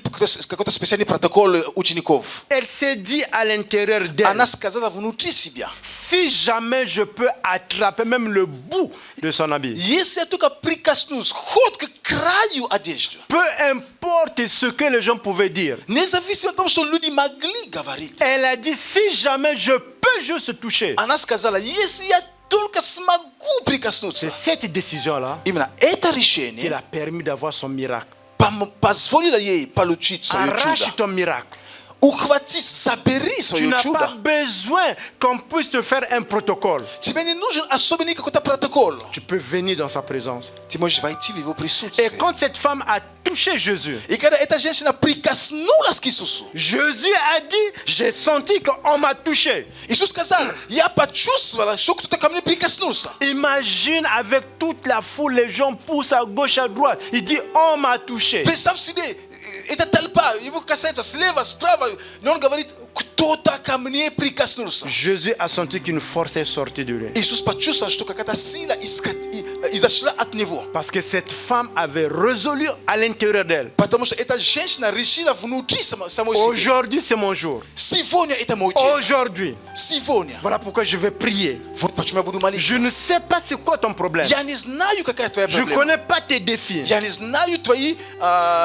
какой-то специальный протокол учеников. Elle s'est dit à l'intérieur d'elle, Она сказала внутри себя: si jamais je peux attraper même le bout de son habit, если я только прикоснусь хоть к краю одежды, peu importe ce que les gens pouvaient dire, независимо от того, что люди могли говорить, elle a dit, si jamais je peux juste toucher. она сказала: если я только смогу прикоснуться. C'est cette décision-là Именно это qui решение l'a permis d'avoir son miracle. позволило ей получить свое Arrache чудо. ton miracle. Ухватись, забери Tu свое n'as чудо. pas besoin qu'on puisse te faire un protocole. Тебе не нужен особенный какой-то протокол. Tu peux venir dans sa présence. Ты можешь войти в его Et присутствие. quand cette femme a touché Jésus, И когда эта женщина прикоснулась к Иисусу, Jésus a dit, j'ai senti qu'on m'a touché. Иисус сказал: я почувствовала, что кто-то ко мне прикоснулся. Imagine avec toute la foule, les gens poussent à gauche, à droite. Il dit, on m'a touché. Представь себе, эта толпа, его касается слева, справа, но он говорит: кто-то ко мне прикоснулся. Jésus a senti qu'une force est sortie de lui. Иисус почувствовал, что какая-то сила изошла от него. Parce que cette femme avait résolu à l'intérieur d'elle. Потому что эта женщина решила внутри самой себя. Aujourd'hui, c'est mon jour. Сегодня это мой день. Aujourd'hui. Сегодня. Voilà pourquoi je vais prier. Вот почему я буду молиться. Je ne sais pas c'est quoi ton problème. Я не знаю, какая твоя Je ne проблема. connais pas tes défis. Я не знаю твои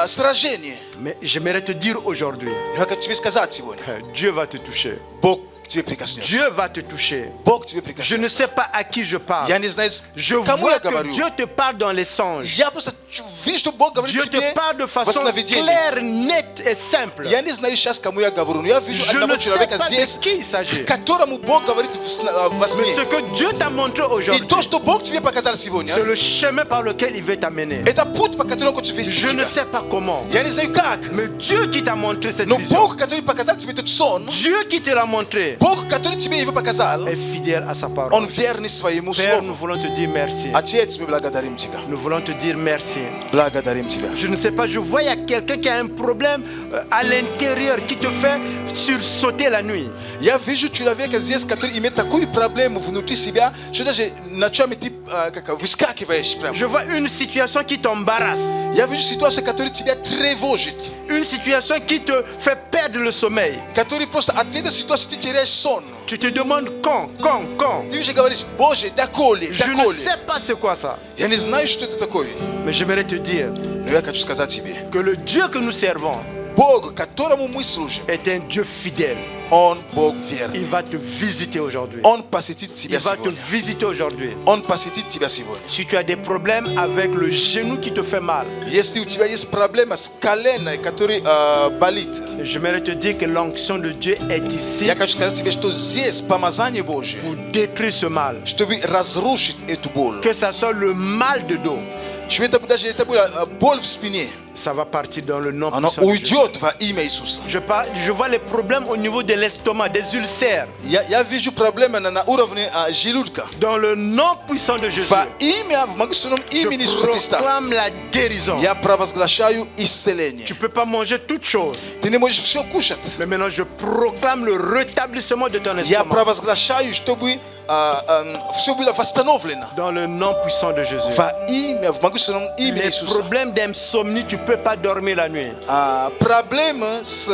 сражения. Mais j'aimerais te dire aujourd'hui, Но я хочу тебе сказать сегодня: Dieu va te toucher. Бог к тебе прикоснется. Dieu va te toucher. Бог к тебе Je прикоснется. ne sais pas à qui je parle. Я не знаю, Je кому vois я que говорю. Dieu te parle dans les songes. Я просто вижу, что Бог говорит Dieu тебе te parle de в façon сновидении. claire, nette et simple. Я не знаю сейчас, кому я говорю, но я вижу Je одного ne sais человека pas здесь, de qui il s'agit. которому Бог говорит во Mais сне. ce que Dieu t'a montré И aujourd'hui, то, что Бог тебе показал сегодня, c'est le chemin par lequel il veut t'amener. это путь, по которому хочет вести Je ne тебя. sais pas comment. Я не знаю как, Mais Dieu qui t'a montré cette но vision, Бог, который показал тебе этот сон, Dieu qui te l'a montré, Бог, который тебе его показал, est fidèle à sa parole. Он верный своему Père, nous слову. voulons te dire merci. Отец, мы благодарим Тебя. Nous voulons te dire merci. Благодарим Тебя. Je ne sais pas, je vois il y a quelqu'un qui a un problème à l'intérieur qui te fait sursauter la nuit. Я вижу человека здесь, который имеет такую проблему внутри себя, что даже ночами ты выскакиваешь прямо. Je vois une situation qui t'embarrasse. Я вижу ситуацию, которая тебя тревожит, Une situation qui te fait perdre le sommeil. который просто от этой ситуации ты теряешь сон. Tu te demandes quand. Ты уже говоришь: Боже, доколе, Je ne доколе. sais pas c'est quoi ça. Я не знаю, что это такое, Mais j'aimerais te dire но я хочу сказать тебе, que le Dieu que nous servons Бог, которому мы служим, est un Dieu fidèle. Он Бог верный. Il va te visiter aujourd'hui. Он посетит тебя Il va te сегодня. visiter aujourd'hui. Он посетит тебя сегодня. Si tu as des problèmes avec le genou qui te fait mal, Если у тебя есть проблема с коленом, который болит, j'aimerais te dire que l'onction de Dieu est ici я хочу сказать тебе, что здесь помазание Божье, pour détruire ce mal. чтобы разрушить эту боль. Que ça soit le mal de dos, Что это даже это была боль в спине, Ça va partir dans le nom Ano puissant de Jésus. ujio va ime Isusa. Je vois les problèmes au niveau de l'estomac, des ulcères. Ya viju problema na urovni žiludka. Dans le nom puissant de Jésus. Va ime av magisunom ime ni Isusa Je Krista. proclame la guérison. Ya pravazglashaju iscelenje. Tu ne peux pas manger toute chose. Ti ne možeš sve kušat. Mais maintenant, je proclame le rétablissement de ton Ya estomac. pravazglashaju što bi все bilo vastanovljeno. Dans le nom puissant de Jésus. Va ime av magisunom ime Les Isusa. problèmes d'insomnie, tu ne peux pas dormir la nuit. Problem s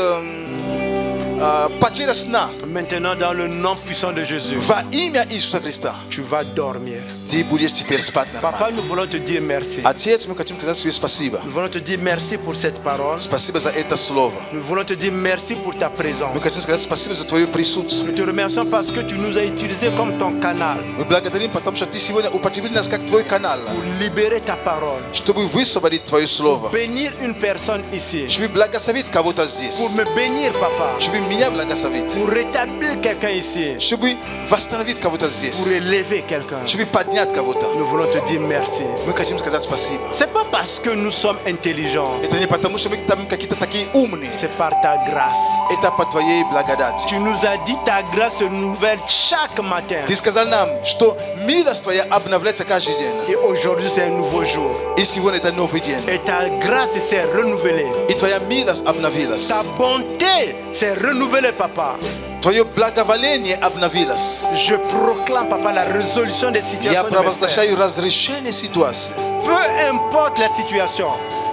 pačera sna. Maintenant, dans le nom puissant de Jésus, Va ime Isusa Krista. tu vas dormir. Ti budeš теперь spati Papa, normalno. nous voulons te dire merci. Отец, мы хотим сказать тебе спасибо. Nous voulons te dire merci pour cette parole. Спасибо за это слово. Nous voulons te dire merci pour ta présence. Мы хотим сказать спасибо за твое присутствие. Nous te remercions parce que tu nous as utilisés comme ton canal Мы благодарим, потому что ты сегодня употребил нас как твой канал, pour libérer ta parole, чтобы высвободить твое слово, bénir une personne ici, чтобы благословить кого-то pour здесь, me bénir, papa, чтобы меня благословить, pour rétablir quelqu'un ici, чтобы восстановить кого-то pour здесь, élever quelqu'un. чтобы поднять кого-то. Nous voulons te dire merci. Мы хотим сказать спасибо. C'est pas parce que nous sommes intelligents, Это не потому, что мы там какие-то такие умные. c'est par ta grâce. Это по твоей благодати. Tu nous as dit ta grâce se nouvelle chaque matin. Ты сказал нам, что милость твоя обновляется каждый день. Et aujourd'hui, c'est un nouveau jour. И сегодня это новый день. Et ta grâce s'est renouvelée. И твоя милость обновилась. Ta bonté s'est renouvelée, papa. Твое благоволение обновилось. Je proclame, papa, la résolution des Я situations de mes frères. провозглашаю разрешение ситуации. Peu importe la situation,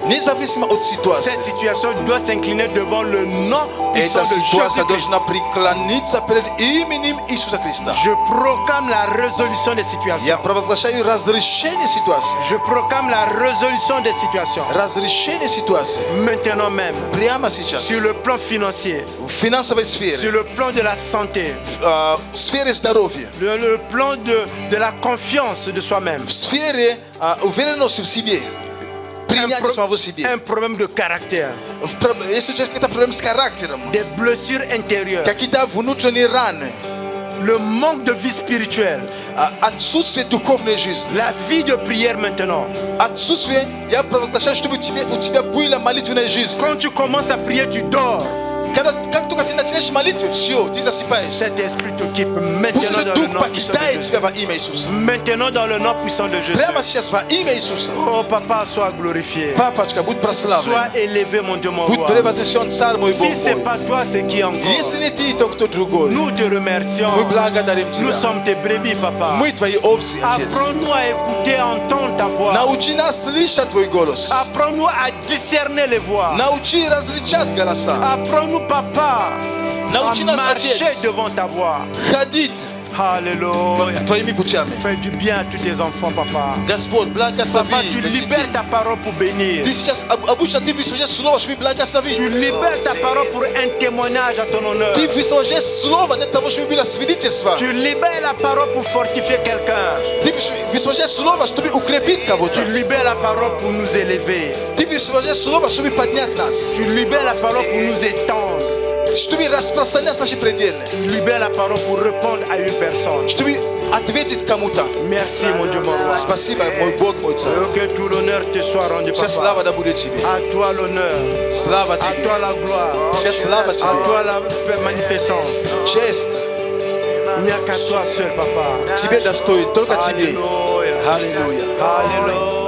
Независимо от cette ситуации. situation doit s'incliner devant le nom puissant Эта de ситуация Jésus-Christ. должна преклониться перед именем Иисуса Христа. Je proclame la résolution des situations. Я провозглашаю разрешение ситуации. Je proclame la résolution des situations. Разрешение ситуации. Maintenant même, Прямо сейчас. sur le plan financier, В финансовой sur сфере. le plan de la santé, В сфере здоровья. le plan de la confiance de soi-même, В сфере уверенности в себе. Принятие самого себе. un problème de caractère, Если у тебя какие-то проблемы с характером. des blessures intérieures, Какие-то внутренние раны. le manque de vie spirituelle, Отсутствие духовной жизни. la vie de prière maintenant. Отсутствие, я провозглашаю, чтобы у тебя была молитвенная жизнь. Quand tu commences à prier, tu dors. Как только ты начинаешь молитву, все, ты засыпаешь. Cet esprit t'occupe Пусть maintenant этот dans le дух nom puissant de покидает Jésus. тебя во имя Иисуса. Maintenant dans le nom puissant de Jésus. Прямо сейчас во имя Иисуса. Oh papa, sois glorifié. Папочка, будь прославлен. Sois élevé, mon Dieu, mon Будь roi. превознесен, Царь мой, Бог Si c'est мой. pas toi, c'est qui encore? Если не ты, то кто другой. Nous te remercions. Мы благодарим Nous тебя. sommes tes brebis, papa. Мы твои овцы, Отец. Apprends-nous à écouter, à entendre ta voix. Научи нас слышать твой голос. Apprends-nous à discerner les voix. Научи различать голоса. Apprends-nous, papa, Научи à нас, marcher Отец, devant ta voix. ходить Alléluia. твоими путями. Fais du bien à tous tes enfants, papa. Господь, Papa, благослови. tu libères ta parole pour bénir. Ты сейчас обычно ты высвобождаешь слово, чтобы благословить. Tu libères ta parole pour un témoignage à ton honneur. Ты высвобождаешь слово для того, чтобы было свидетельство. Tu libères la parole pour fortifier quelqu'un. Ты высвобождаешь слово, чтобы укрепить кого-то. Tu libères la parole pour nous élever. Ты высвобождаешь слово, чтобы поднять нас. Tu libères la parole pour nous étendre. Чтобы распространять наши пределы. Tu libères la parole pour répondre à une personne. Чтобы ответить кому-то. Merci, mon Dieu, mon roi. Спасибо, мой Бог, мой Царь. Que tout l'honneur te soit rendu, Вся papa. слава да будет тебе. À toi l'honneur. Слава À тебе. toi la gloire. Вся слава À тебе. toi la magnificence. Честь Il n'y a qu'à toi seul, papa. тебе достоин, только тебе. Alléluia. Аллилуйя. Alléluia.